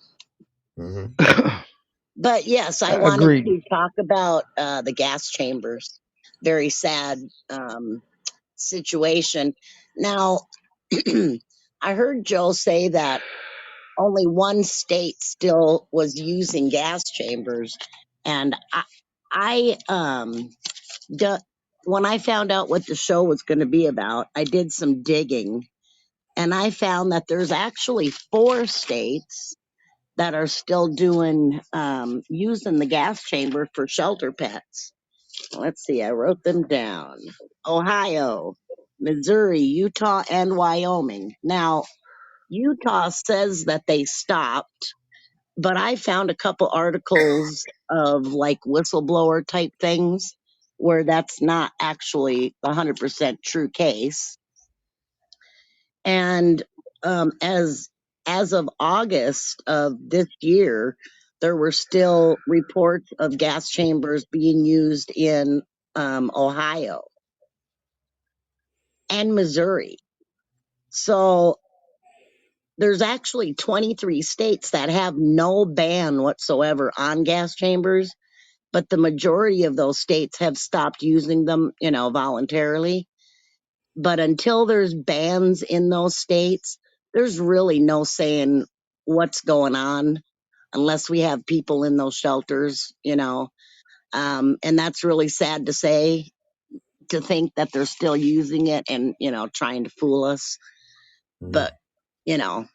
Hmm. But yes, I wanted Agreed. to talk about the gas chambers. Very sad situation. Now, I heard Joe say that only one state still was using gas chambers, and I du- when I found out what the show was going to be about, I did some digging, and I found that there's actually 4 states that are still doing using the gas chamber for shelter pets. Let's see, I wrote them down: Ohio, Missouri, Utah, and Wyoming. Now, Utah says that they stopped, but I found a couple articles of like whistleblower type things where that's not actually a 100% true case. And as of August of this year, there were still reports of gas chambers being used in Ohio and Missouri. So there's actually 23 states that have no ban whatsoever on gas chambers, but the majority of those states have stopped using them, voluntarily. But until there's bans in those states, there's really no saying what's going on unless we have people in those shelters. And that's really sad to say, to think that they're still using it and, trying to fool us. Hmm. But, you know,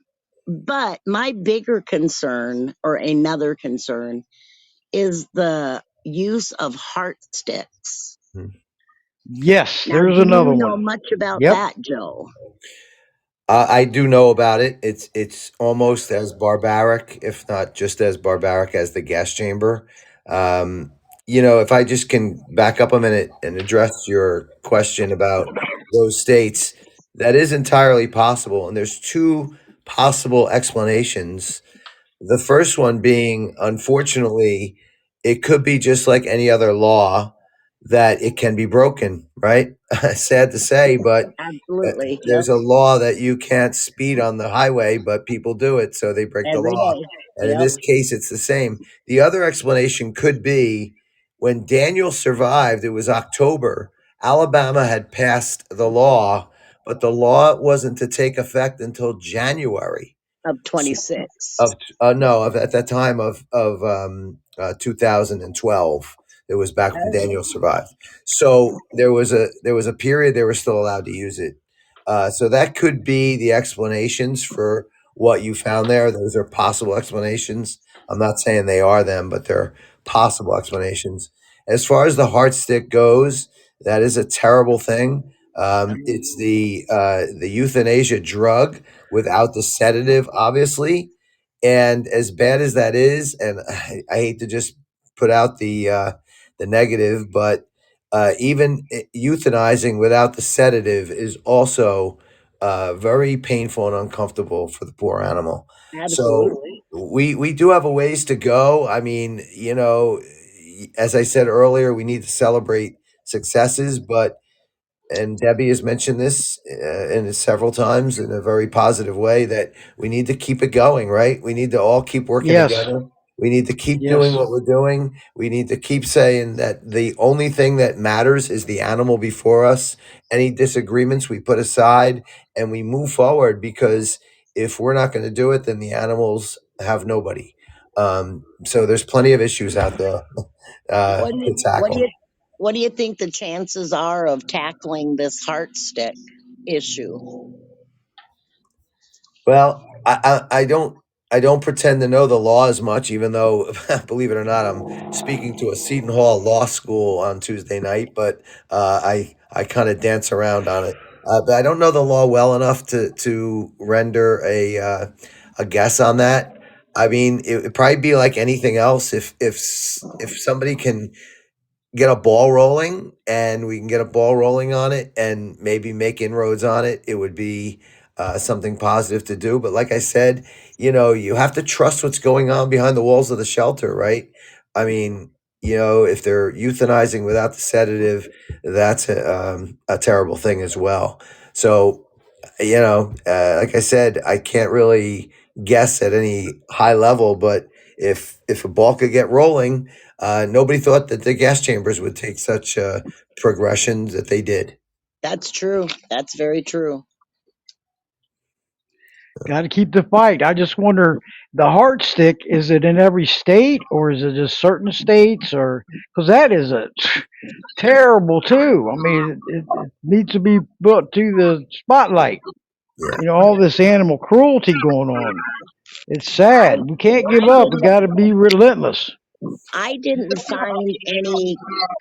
but my bigger concern, or another concern, is the use of heart sticks. Yes, Now, there's do you another know one. much about Yep. that, Joe? I do know about it. It's almost as barbaric, if not just as barbaric, as the gas chamber. Um, if I just can back up a minute and address your question about those states, that is entirely possible, and there's two possible explanations. The first one being, unfortunately, it could be just like any other law that it can be broken, right? Sad to say, but Absolutely. Yep. there's a law that you can't speed on the highway, but people do it, so they break the Every law. day. And in Yep. this case, it's the same. The other explanation could be when Daniel survived, it was October. Alabama had passed the law, but the law wasn't to take effect until January Of 26. of no of at that time of 2012. It was back when Oh, Daniel survived. So there was a period they were still allowed to use it. So that could be the explanations for what you found there. Those are possible explanations. I'm not saying they are them, but they're possible explanations. As far as the heart stick goes, that is a terrible thing. It's the euthanasia drug without the sedative, obviously. And as bad as that is, and I hate to just put out the negative, but even euthanizing without the sedative is also very painful and uncomfortable for the poor animal. So absolutely. we do have a ways to go. I mean, as I said earlier, we need to celebrate successes, but and Debbie has mentioned this in several times in a very positive way that we need to keep it going, right? We need to all keep working Yes. together. We need to keep doing Yes. what we're doing. We need to keep saying that the only thing that matters is the animal before us. Any disagreements we put aside and we move forward, because if we're not going to do it, then the animals have nobody. So there's plenty of issues out there to What do tackle. you what do you think the chances are of tackling this heart stick issue? Well, I don't pretend to know the law as much, even though believe it or not, I'm speaking to a Seton Hall law school on Tuesday night. But I kind of dance around on it. But I don't know the law well enough to render a guess on that. I mean, it would probably be like anything else. If somebody can get a ball rolling and we can get a ball rolling on it and maybe make inroads on it, it would be something positive to do. But like I said, you have to trust what's going on behind the walls of the shelter, right? I mean, if they're euthanizing without the sedative, that's a terrible thing as well. So, like I said, I can't really guess at any high level, but if a ball could get rolling, nobody thought that the gas chambers would take such progression that they did. That's true. That's very true. Got to keep the fight. I just wonder, the heart stick, is it in every state or is it just certain states? Or because that is a terrible too. I mean, it needs to be put to the spotlight. Yeah, All this animal cruelty going on. It's I sad. We can't give I up. We didn't got to be relentless. I didn't find any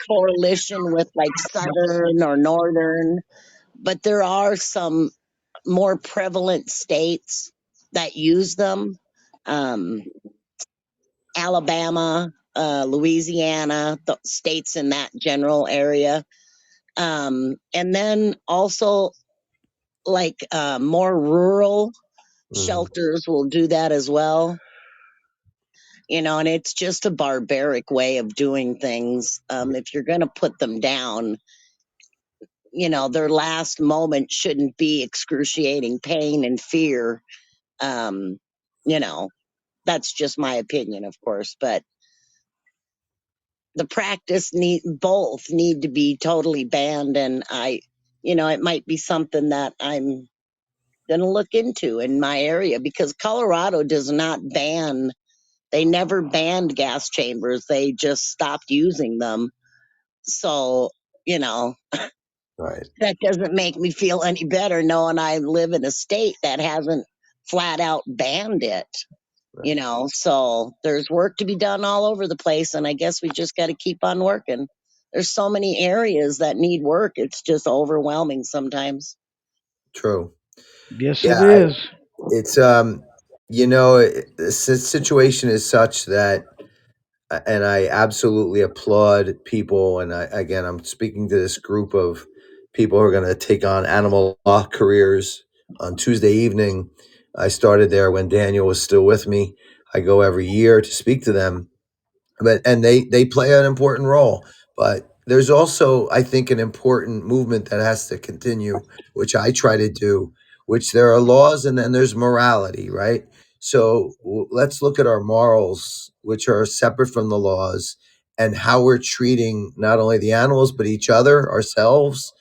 correlation with like southern or northern, but there are some more prevalent states that use them. Um, Alabama, Louisiana, the states in that general area. And then also like more rural hmm, shelters will do that as well. And it's just a barbaric way of doing things. If you're going to put them down, their last moment shouldn't be excruciating pain and fear. Um, you know, that's just my opinion, of course, but the practice both need to be totally banned. And it might be something that I'm going to look into in my area because Colorado does not ban, they never banned gas chambers. They just stopped using them. So, you know, right, that doesn't make me feel any better knowing I live in a state that hasn't flat out banned it. right. So there's work to be done all over the place, and I guess we just got to keep on working. There's so many areas that need work, it's just overwhelming sometimes. True. Yes, it Yeah, is. it's the situation is such that, and I absolutely applaud people. And again, I'm speaking to this group of people who are going to take on animal law careers on Tuesday evening. I started there when Daniel was still with me. I go every year to speak to them, and they play an important role. But there's also, I think, an important movement that has to continue, which I try to do. Which there are laws, and then there's morality, right? So let's look at our morals, which are separate from the laws, and how we're treating not only the animals but each other, ourselves.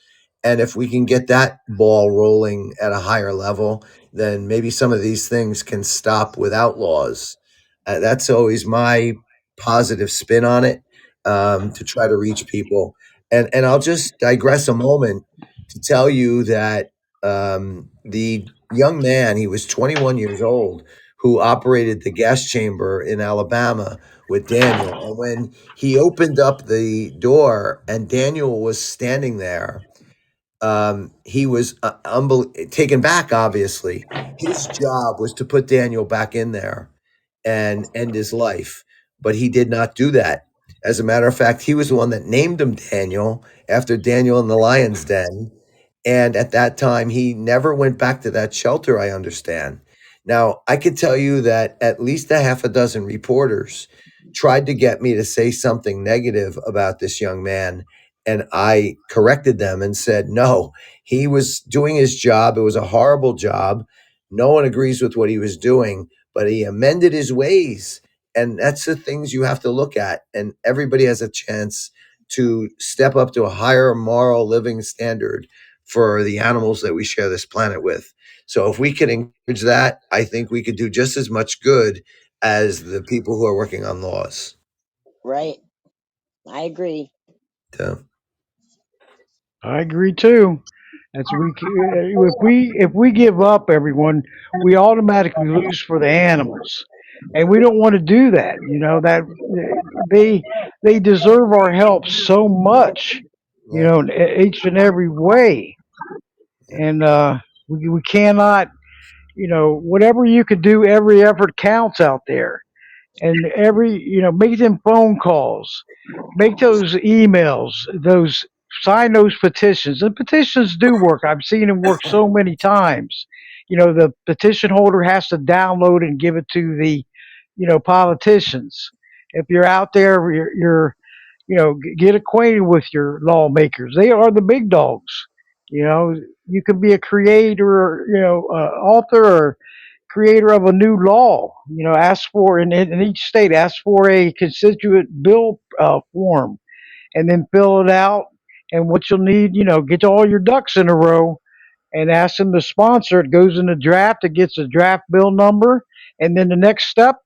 And if we can get that ball rolling at a higher level, then maybe some of these things can stop without laws. That's always my positive spin on it, to try to reach people. And I'll just digress a moment to tell you that the young man, he was 21 years old, who operated the gas chamber in Alabama with Daniel. And when he opened up the door and Daniel was standing there, he was taken back, obviously. His job was to put Daniel back in there and end his life. But he did not do that. As a matter of fact, he was the one that named him Daniel after Daniel in the lion's den. And at that time, he never went back to that shelter, I understand. Now, I could tell you that at least a half a dozen reporters tried to get me to say something negative about this young man. And I corrected them and said, no, he was doing his job. It was a horrible job. No one agrees with what he was doing, but he amended his ways And that's the things you have to look at. And everybody has a chance to step up to a higher moral living standard for the animals that we share this planet with. So if we can encourage that, I think we could do just as much good as the people who are working on laws. Right. I agree. So, I agree too. That's if we give up, everyone, we automatically lose for the animals, and we don't want to do that. That they they deserve our help so much, yeah, in each and every way, yeah. and we cannot, whatever you could do, every effort counts out there, and make them phone calls, make those emails, those sign those petitions. And petitions do work. I've seen them work so many times. The petition holder has to download and give it to the, politicians. If you're out there, get acquainted with your lawmakers. They are the big dogs. You could be a creator, author or creator of a new law. Ask for in each state, ask for a constituent bill form, and then fill it out. And what you'll need, get all your ducks in a row, and ask them to sponsor. It goes in the draft. It gets a draft bill number, and then the next step,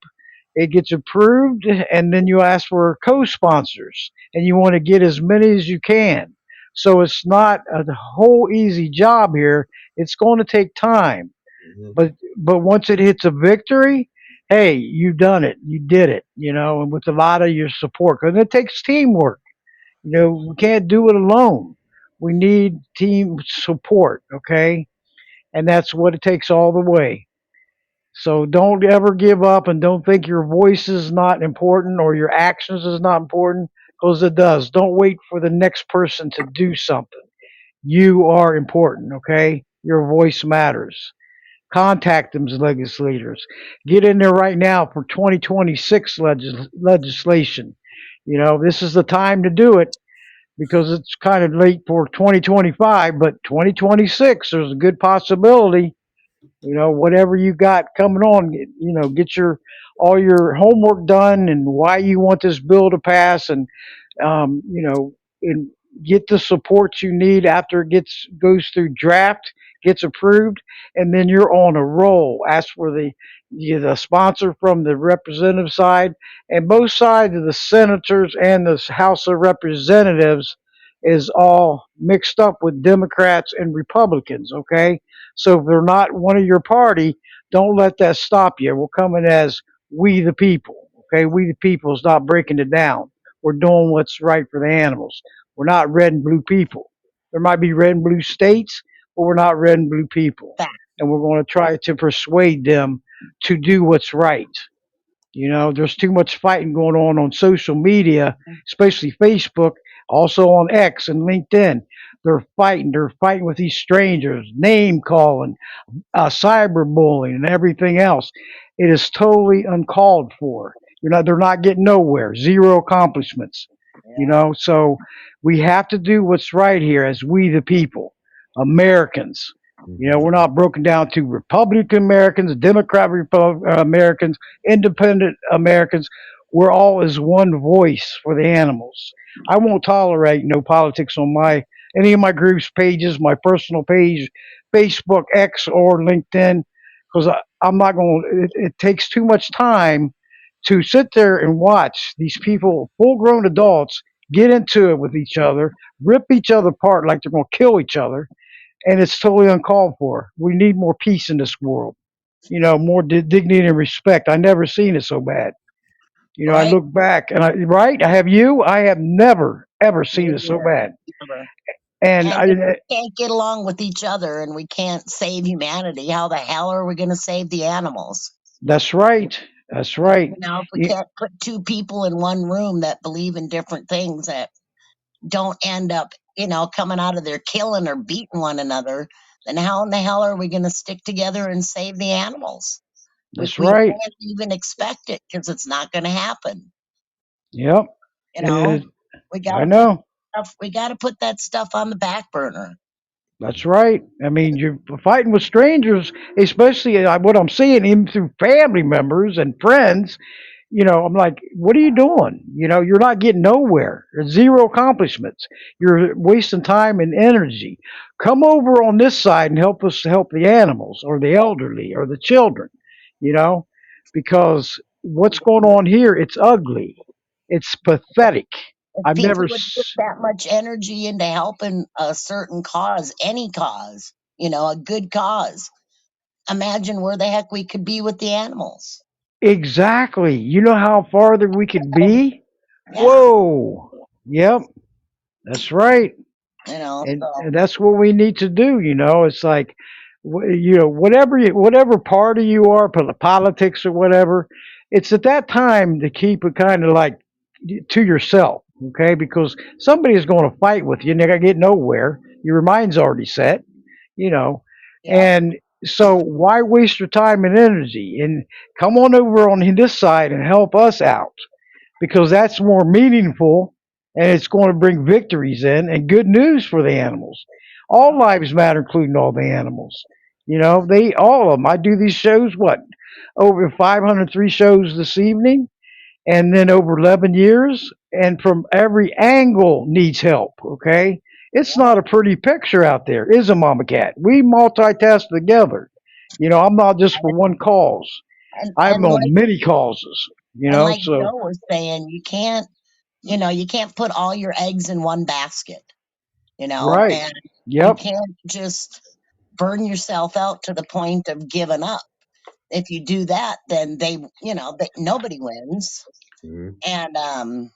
it gets approved, and then you ask for co-sponsors, and you want to get as many as you can. So it's not a whole easy job here. It's going to take time, Mhm. but once it hits a victory, hey, you done it. You did it. And with a lot of your support, because it takes teamwork. We can't do it alone. We need team support. Okay, and that's what it takes all the way. So don't ever give up, and don't think your voice is not important or your actions is not important, because it does. Don't wait for the next person to do something. You are important. Okay, your voice matters. Contact them legislators. Get in there right now for 2026 legislation. This is the time to do it, because it's kind of late for 2025, but 2026, there's a good possibility. Whatever you got coming on, get your all your homework done and why you want this bill to pass, and um, you know, and get the support you need after it goes through draft, gets approved, and then you're on a roll. Ask for the sponsor from the representative side, and both sides of the senators and the House of Representatives is all mixed up with Democrats and Republicans. Okay, so if they're not one of your party, don't let that stop you. We're coming as we the people. Okay, we the people is not breaking it down. We're doing what's right for the animals. We're not red and blue people. There might be red and blue states, but we're not red and blue people. Fact. And we're going to try to persuade them to do what's right. There's too much fighting going on social media, especially Facebook, also on X and LinkedIn. They're fighting. They're fighting with these strangers, name calling, cyberbullying, and everything else. It is totally uncalled for. They're not getting nowhere. Zero accomplishments. Yeah. So we have to do what's right here as we the people, Americans. We're not broken down to Republican Americans, Democrat Americans, Independent Americans. We're all as one voice for the animals. I won't tolerate no politics on any of my groups pages, my personal page, Facebook, X, or LinkedIn, because I'm not going. It takes too much time to sit there and watch these people, full-grown adults, get into it with each other, rip each other apart like they're going to kill each other, and it's totally uncalled for. We need more peace in this world. More dignity and respect. I never seen it so bad. I Right. look back and I have you. I have never ever seen it so Neither. bad. Never. And And if we can't get along with each other and we can't save humanity, how the hell are we going to save the animals? that's right. That's right. If we can't put two people in one room that believe in different things that don't end up, coming out of there killing or beating one another, then how in the hell are we going to stick together and save the animals? That's We right. can't even expect it because it's not going to happen. Yep. You know, It, we got I to put know. stuff. We got to put that stuff on the back burner. That's right. I mean, you're fighting with strangers, especially what I'm seeing, even through family members and friends. I'm like, what are you doing? You're not getting nowhere. There's zero accomplishments. You're wasting time and energy. Come over on this side and help us help the animals or the elderly or the children, you know, because what's going on here, it's ugly. It's pathetic. If I've people never, would put that much energy into helping a certain cause, any cause, a good cause, imagine where the heck we could be with the animals. exactly. You know how farther we could be? Yeah, Whoa. Yep, that's right. And so that's what we need to do. It's like, whatever party you are, politics or whatever, it's at that time to keep it kind of like to yourself, okay? Because somebody is going to fight with you, and they're going to get nowhere. Your mind's already set, you know, yep. and so why waste your time and energy? And come on over on this side and help us out because that's more meaningful and it's going to bring victories in and good news for the animals. All lives matter, including all the animals. They all of them. I do these shows, what, over 503 shows this evening, and then over 11 years, and from every angle needs help. Okay, it's not a pretty picture out there, is a mama cat? We multitask together. I'm not just for one cause. and I'm and on like many causes. and like So Joe was saying, you can't put all your eggs in one basket, right. and you Yep. can't just burn yourself out to the point of giving up. If you do that, then nobody wins, Mhm. and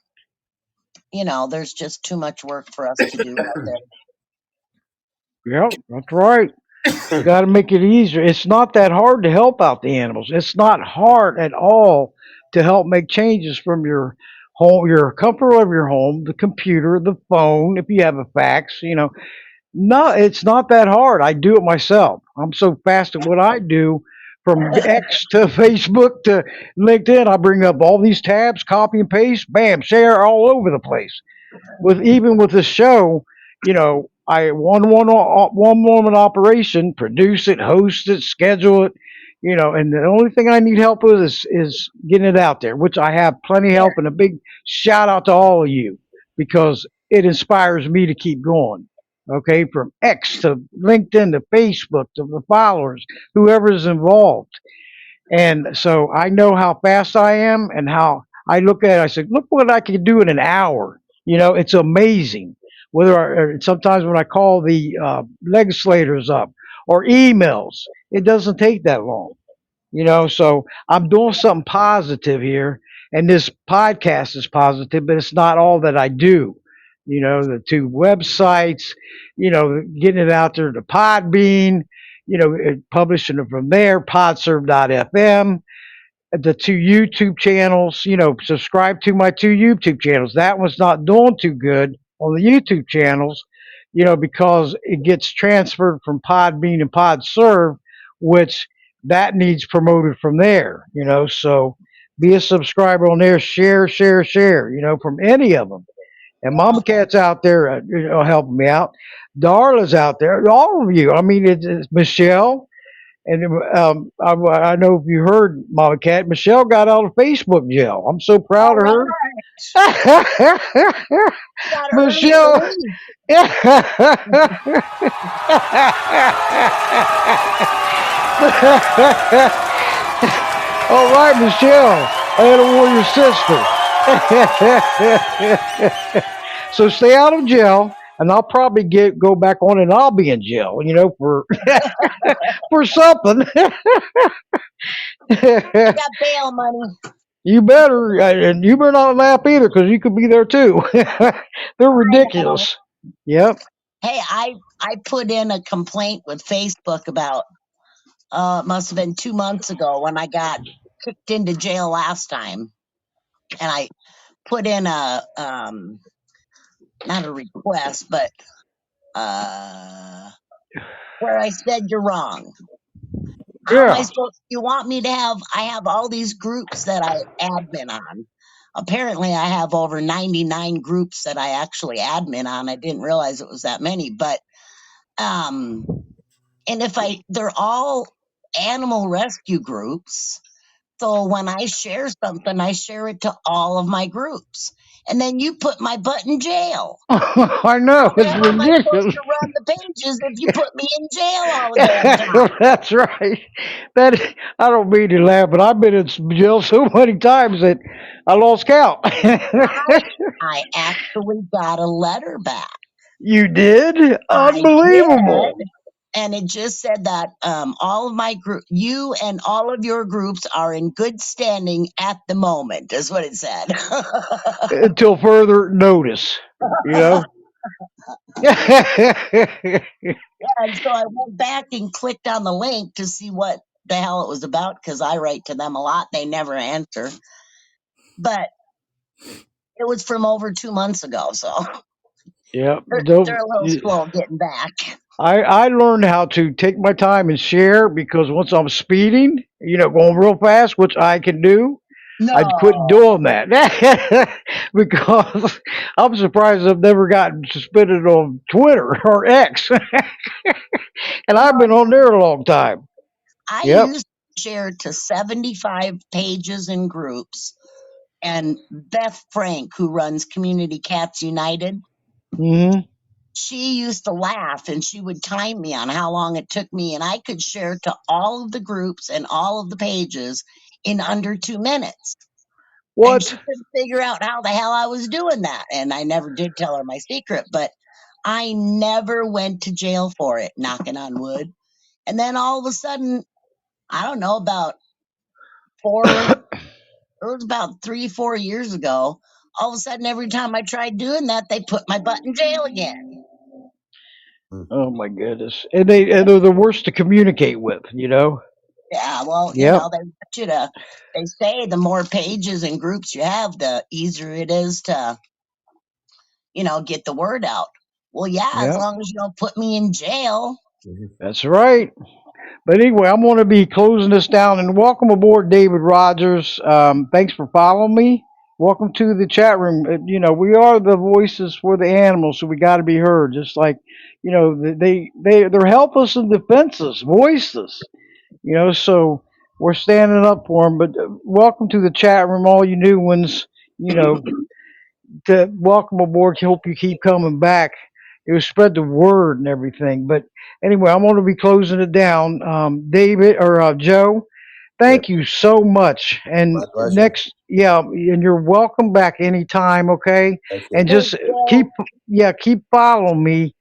there's just too much work for us to do out there. Yep. That's right. You got to make it easier. It's not that hard to help out the animals. It's not hard at all to help make changes from your home, your comfort of your home, the computer, the phone, if you have a fax. No, it's not that hard. I do it myself. I'm so fast at what I do from X to Facebook to LinkedIn. I bring up all these tabs, copy and paste, bam, share all over the place. With the show, I one woman operation, produce it, host it, schedule it, and the only thing I need help with is getting it out there, which I have plenty of help, and a big shout out to all of you because it inspires me to keep going. Okay, from X to LinkedIn to Facebook to the followers, whoever is involved. And so I know how fast I am and how I look at it. I said, look what I can do in an hour. It's amazing. Sometimes when I call the legislators up or emails, it doesn't take that long. So I'm doing something positive here, and this podcast is positive, but it's not all that I do. The two websites, getting it out there to Podbean, publishing it from there, podserve.fm, the two YouTube channels, subscribe to my two YouTube channels. That one's not doing too good on the YouTube channels, because it gets transferred from Podbean and PodServe, which that needs promoted from there, So be a subscriber on there, share, share, share, from any of them. And Mama Yeah. Cat's out there, helping me out. Darla's out there, all of you. I mean, it's Michelle. And I know if you heard Mama Cat, Michelle got out of Facebook jail. I'm so proud All of right. her. Got it early in the Michelle. week. All right, Michelle. I had a warrior sister. So stay out of jail, and I'll probably go back on, and I'll be in jail, for for something. I got bail money. You better, and you better not laugh either, because you could be there too. They're I know. ridiculous. Yep. Hey, I put in a complaint with Facebook about it must have been 2 months ago when I got kicked into jail last time, and I put in a not a request, but uh where I said you're wrong. How am I Yeah. supposed? You want me to have? I have all these groups that I admin on. Apparently, I have over 99 groups that I actually admin on. I didn't realize it was that many, but um, and they're all animal rescue groups So when I share something, I share it to all of my groups. And then you put my butt in jail. I How know the it's hell am I supposed ridiculous. to run the pages if you put me in jail all the damn time? That's right. That I don't mean to laugh, but I've been in jail so many times that I lost count. I actually got a letter back. You did? I did. Unbelievable. And it just said that all of my group, you and all of your groups are in good standing at the moment, is what it said. Until further notice, you know? And so I went back and clicked on the link to see what the hell it was about because I write to them a lot. They never answer. But it was from over 2 months ago. So Yep. they're a little slow getting back. I learned how to take my time and share because once I'm speeding, going real fast, which I can do, I'd quit No. doing that because I'm surprised I've never gotten suspended on Twitter or X, and I've No, been on there a long time. I Yep. used to share to 75 pages in groups. And Beth Frank, who runs Community Cats United, Hmm. she used to laugh and she would time me on how long it took me. And I could share to all of the groups and all of the pages in under 2 minutes. And she What? couldn't figure out how the hell I was doing that. And I never did tell her my secret, but I never went to jail for it, knocking on wood. And then all of a sudden, I don't know, about four, it was about 3, 4 years ago. All of a sudden, every time I tried doing that, they put my butt in jail again. Oh my goodness! And they're the worst to communicate with. Yeah, well, Yep. they want you to, they say the more pages and groups you have, the easier it is to, get the word out. Well, yeah, as Yep. long as you don't put me in jail. Mhm. That's right. But anyway, I'm going to be closing this down and welcome aboard, David Rogers. Thanks for following me. Welcome to the chat room. We are the voices for the animals, so we got to be heard. Just like, they're helpless and defenseless voices. So we're standing up for them. But welcome to the chat room, all you new ones. You know, to welcome aboard. Hope you keep coming back. It was spread the word and everything. But anyway, I'm going to be closing it down. David or Joe, Yep. thank you so much. My And pleasure. next, yeah, and you're welcome back anytime. Okay, Thank and you. Thanks, just Joe. keep, yeah, keep following me.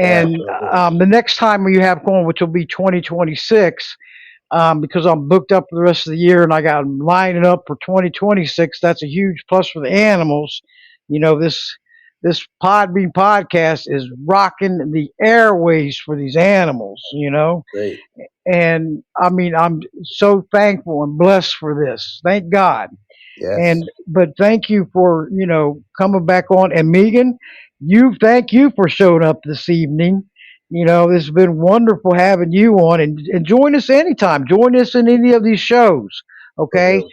Yeah, And will do. the next time you have going, which will be 2026, because I'm booked up for the rest of the year and I got lining up for 2026. That's a huge plus for the animals. This Podbean podcast is rocking the airways for these animals. Great. And I mean, I'm so thankful and blessed for this. Thank God. Yes. And but thank you for coming back on. And Megan, thank you for showing up this evening. It's been wonderful having you on, and join us anytime. Join us in any of these shows. Will Okay. do.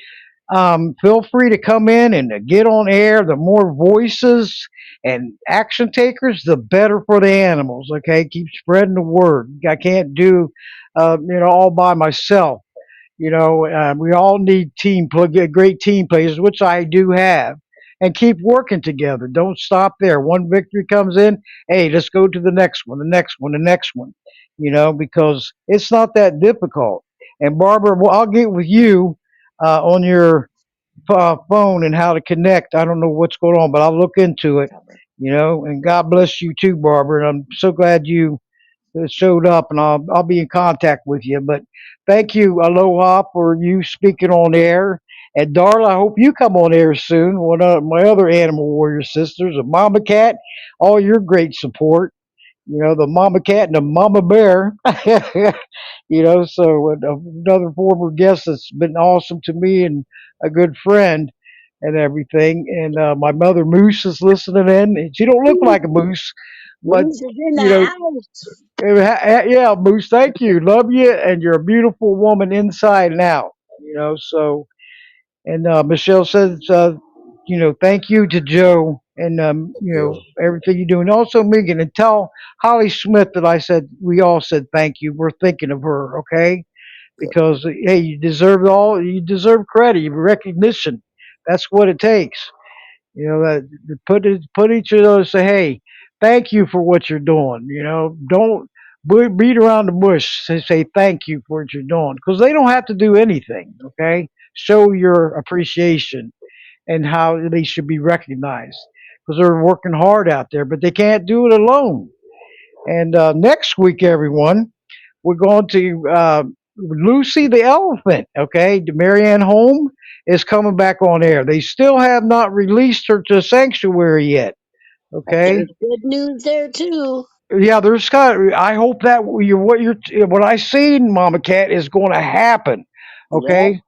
Feel free to come in and get on air. The more voices and action takers, the better for the animals. Okay. Keep spreading the word. I can't do all by myself. We all need great team players, which I do have, and keep working together. Don't stop there. One victory comes in, hey, let's go to the next one, the next one, the next one. Because it's not that difficult. And Barbara, well, I'll get with you on your phone and how to connect. I don't know what's going on, but I'll look into it. And God bless you too, Barbara. And I'm so glad you that showed up, and I'll be in contact with you. But thank you, Aloha, for you speaking on air. And Darla, I hope you come on air soon. One of my other animal warrior sisters, a mama cat, all your great support. The mama cat and the mama bear. So another former guest that's been awesome to me and a good friend and everything. And my mother Moose is listening in. And she don't look like a moose, but Moose is in the you know house. yeah, Moose, thank you. Love you, and you're a beautiful woman inside and out. So, and Michelle says, thank you to Joe and, Thank you. everything you do. And also, Megan, and tell Holly Smith that we all said thank you. We're thinking of her, okay? because hey, you deserve credit, recognition. That's what it takes. You know, that put each of those, say, hey, thank you for what you're doing. You know, don't beat around the bush. Say thank you for what you're doing, because they don't have to do anything. Okay, show your appreciation and how they should be recognized, because they're working hard out there, but they can't do it alone. And next week, everyone, we're going to Lucy the elephant. Okay, Marianne Home is coming back on air. They still have not released her to sanctuary yet. But Okay, there's good news there too. yeah, there's kind. I hope that what I seen, Mama Cat, is going to happen. Yep. Okay,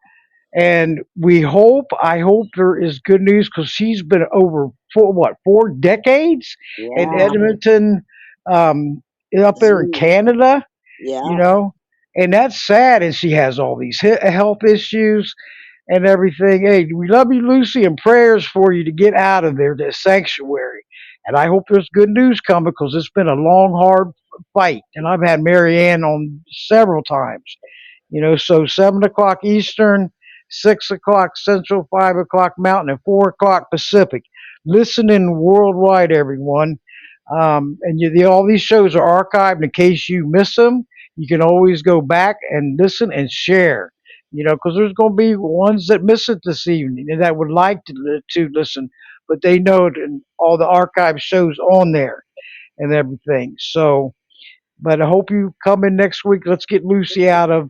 and I hope there is good news, because she's been over for what, 4 decades in Yeah. Edmonton, um, up there in Zoo. Canada, you Yeah. know, and that's sad. And she has all these health issues and everything. Hey, we love you, Lucy, and prayers for you to get out of there, to sanctuary. And I hope there's good news coming, because it's been a long, hard fight. And I've had Marianne on several times. You know, so 7 o'clock Eastern, 6 o'clock Central, 5 o'clock Mountain, and 4 o'clock Pacific. Listening worldwide, everyone. And all these shows are archived in case you miss them. You can always go back and listen and share. You know, because there's going to be ones that miss it this evening and that would like to listen, but they know it and all the archive shows on there and everything. So, but I hope you come in next week. Let's get Lucy out of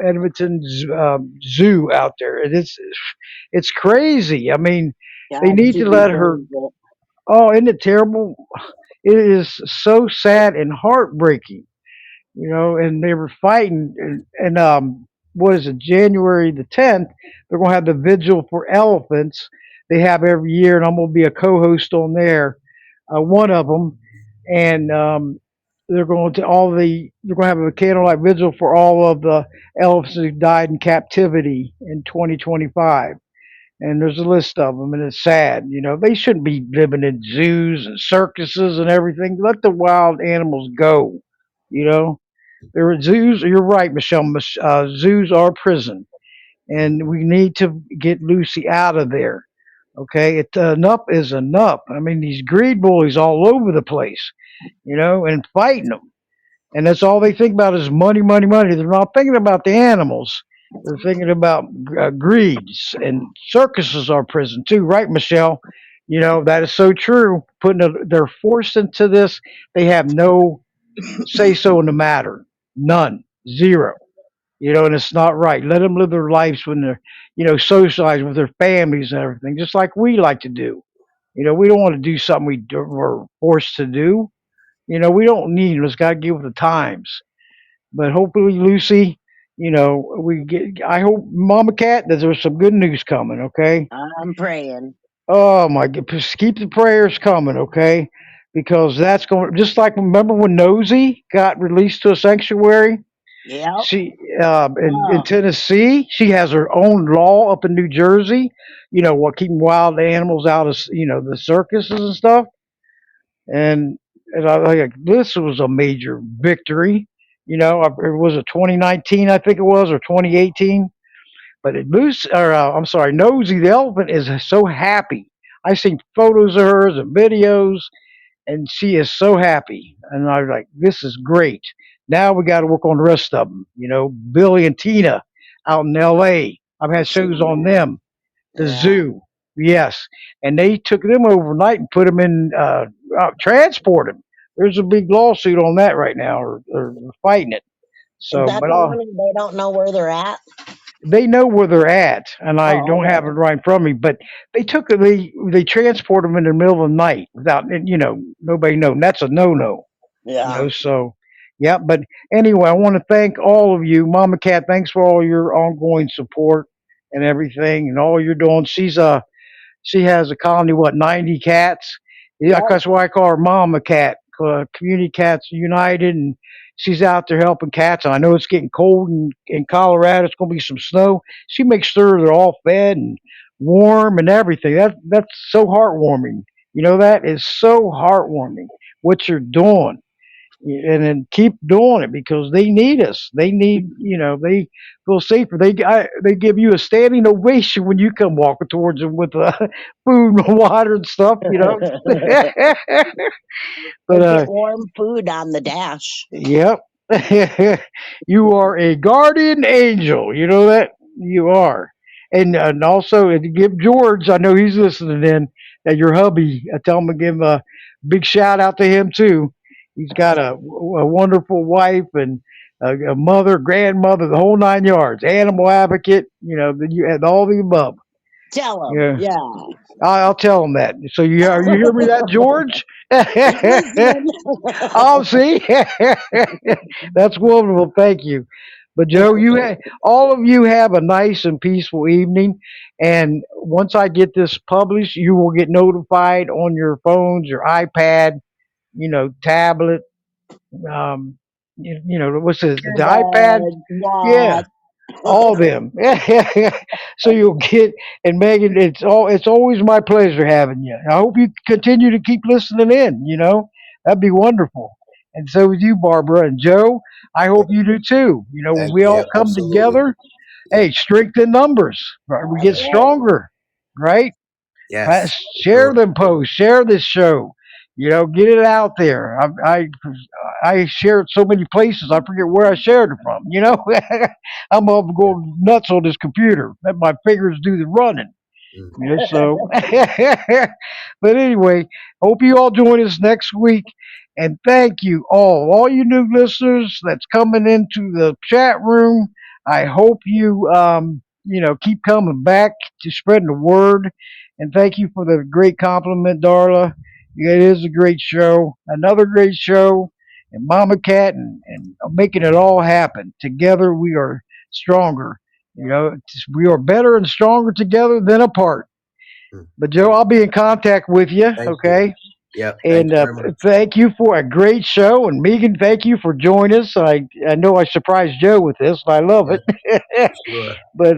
Edmonton Zoo out there. It's crazy. I mean, they God, need she to let her. deserves it. Oh, isn't it terrible? It is so sad and heartbreaking. You know, and they were fighting, and what is it, January the 10th? They're going to have the vigil for elephants. They have every year, and I'm going to be a co-host on there, one of them, and they're going to have a candlelight vigil for all of the elephants who died in captivity in 2025. And there's a list of them, and it's sad. You know, they shouldn't be living in zoos and circuses and everything. Let the wild animals go. You know, there are zoos. You're right, Michelle. Zoos are prison, and we need to get Lucy out of there. Okay, enough is enough. I mean, these greed bullies all over the place, you know, and fighting them, and that's all they think about is money, money, money. They're not thinking about the animals. They're thinking about greeds, and circuses are prison too, right, Michelle? You know that is so true. They're forced into this. They have no say so in the matter. None. Zero. You know, and it's not right. Let them live their lives when they're, socialize with their families and everything, just like we like to do. You know, we don't want to do something we're forced to do. You know, we don't need it. It's got to get with the times. But hopefully, Lucy, I hope, Mama Cat, that there's some good news coming, okay? I'm praying. Oh my God, just keep the prayers coming, okay? Because that's going, just like, remember when Nosy got released to a sanctuary? Yep. She in Oh, Tennessee, she has her own law up in New Jersey. You know what, keeping wild animals out of the circuses and stuff. And I like this was a major victory. It was a 2019, I think it was, or 2018. But I'm sorry, Nosy the elephant is so happy. I seen photos of hers and videos, and she is so happy. And I was like, this is great. Now we got to work on the rest of them. You know, Billy and Tina out in L.A. I've I've had shows seen on that. them. The Yeah. zoo, yes, and they took them overnight and put them in, transport them. There's a big lawsuit on that right now, or they're fighting it. Is So, that but the one they don't know where they're at? they know where they're at, and I Oh, don't have okay. it right in front of me. But they transport them in the middle of the night without, nobody knowing. That's a no-no. Yeah. So yeah. But anyway, I want to thank all of you, Mama Cat. Thanks for all your ongoing support and everything, and all you're doing. She has a colony, what, 90 cats? Yeah, Yep. that's why I call her Mama Cat. Community Cats United, and she's out there helping cats. I know it's getting cold in Colorado. It's going to be some snow. She makes sure they're all fed and warm and everything. That's so heartwarming. You know, that is so heartwarming what you're doing. and then keep doing it because they need us. They need, they feel safer. They give you a standing ovation when you come walking towards them with food and water and stuff. They But get warm food on the dash. yep, you are a guardian angel. You know that you are, and also to give George. I know he's listening in. That your hubby. I tell him to give a big shout out to him too. He's got a wonderful wife and a mother, grandmother, the whole 9 yards. Animal advocate. You had all the above. Tell them, Yeah, yeah. I'll tell him that. So you hear me, that George? He's listening. Oh, see, that's wonderful. Thank you. But Joe, all of you have a nice and peaceful evening. And once I get this published, you will get notified on your phones, your iPad, tablet. What's this? The iPad? Earbuds, Yeah, watch. all of them. So you'll get, and Megan, it's always my pleasure having you. I hope you continue to keep listening in. That'd be wonderful. And so with you, Barbara and Joe, I hope you do too. When And we yeah, all come absolutely. together, Yep. hey, strength in numbers, right? We get Right. stronger, right? Yes. Share Sure. them posts, share this show. Get it out there. I shared so many places, I forget where I shared it from. I'm up going nuts on this computer. Let my fingers do the running. Mm. So, but anyway, hope you all join us next week. And thank you all you new listeners that's coming into the chat room. I hope you, keep coming back to spreading the word. And thank you for the great compliment, Darla. It is a great show, another great show. And Mama Cat and making it all happen. Together we are stronger. We are better and stronger together than apart. Mm. But Joe, I'll be in contact with you, Thank you. okay? Yep. Thank And you very much. thank you for a great show. And Megan, thank you for joining us. I know I surprised Joe with this, and I love Yeah, it. sure. but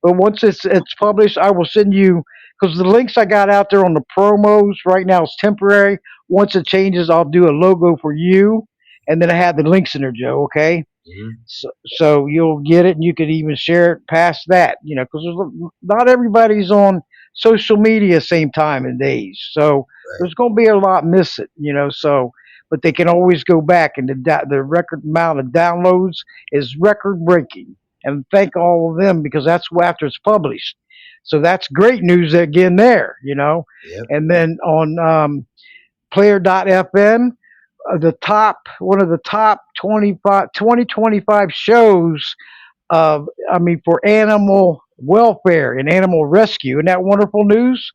but once it's published, I will send you because the links I got out there on the promos right now is temporary. Once it changes, I'll do a logo for you, and then I have the links in there, Joe. Okay. Hmm. So you'll get it, and you can even share it past that, because not everybody's on social media same time and days. So Right. there's going to be a lot miss it, So, but they can always go back, and the record amount of downloads is record breaking. And thank all of them because that's after it's published. So that's great news again there. Yep. And then on player.fm, one of the top 2025 shows for animal welfare and animal rescue. Isn't that wonderful news?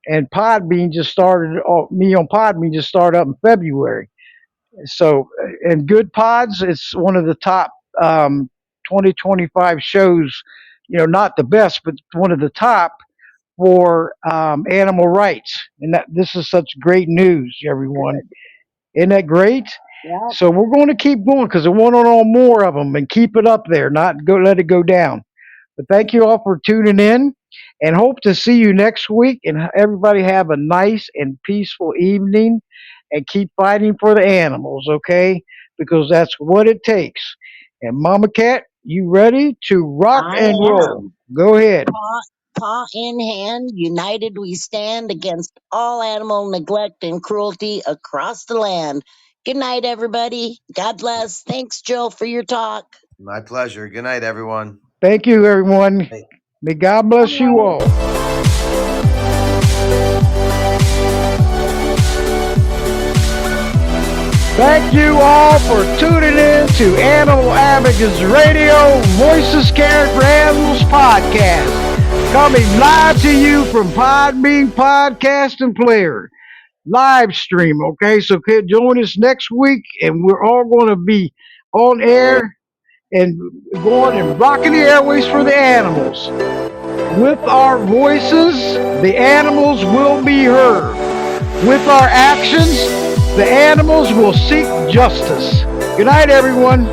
And Podbean just started, me on Podbean just started up in February. So, and Good Pods, it's one of the top 2025 shows, not the best, but one of the top for animal rights. And this is such great news, everyone. Isn't that great? Yep. So we're going to keep going because I want on more of them and keep it up there, not go let it go down. But thank you all for tuning in and hope to see you next week. And everybody have a nice and peaceful evening and keep fighting for the animals, okay? Because that's what it takes. And Mama Cat, you ready to rock I and roll? am. Go ahead. Paw in hand, united we stand against all animal neglect and cruelty across the land. Good night, everybody. God bless. Thanks, Jill, for your talk. My pleasure. Good night, everyone. Thank you, everyone. Hey. May God bless you all. Thank you all for tuning in to Animal Advocates Radio Voices Caring for Animals podcast. Coming live to you from Podbean Podcast and Player. Live stream, okay? So join us next week and we're all going to be on air and going and rocking the airways for the animals. With our voices, the animals will be heard. With our actions, the animals will seek justice. Good night, everyone.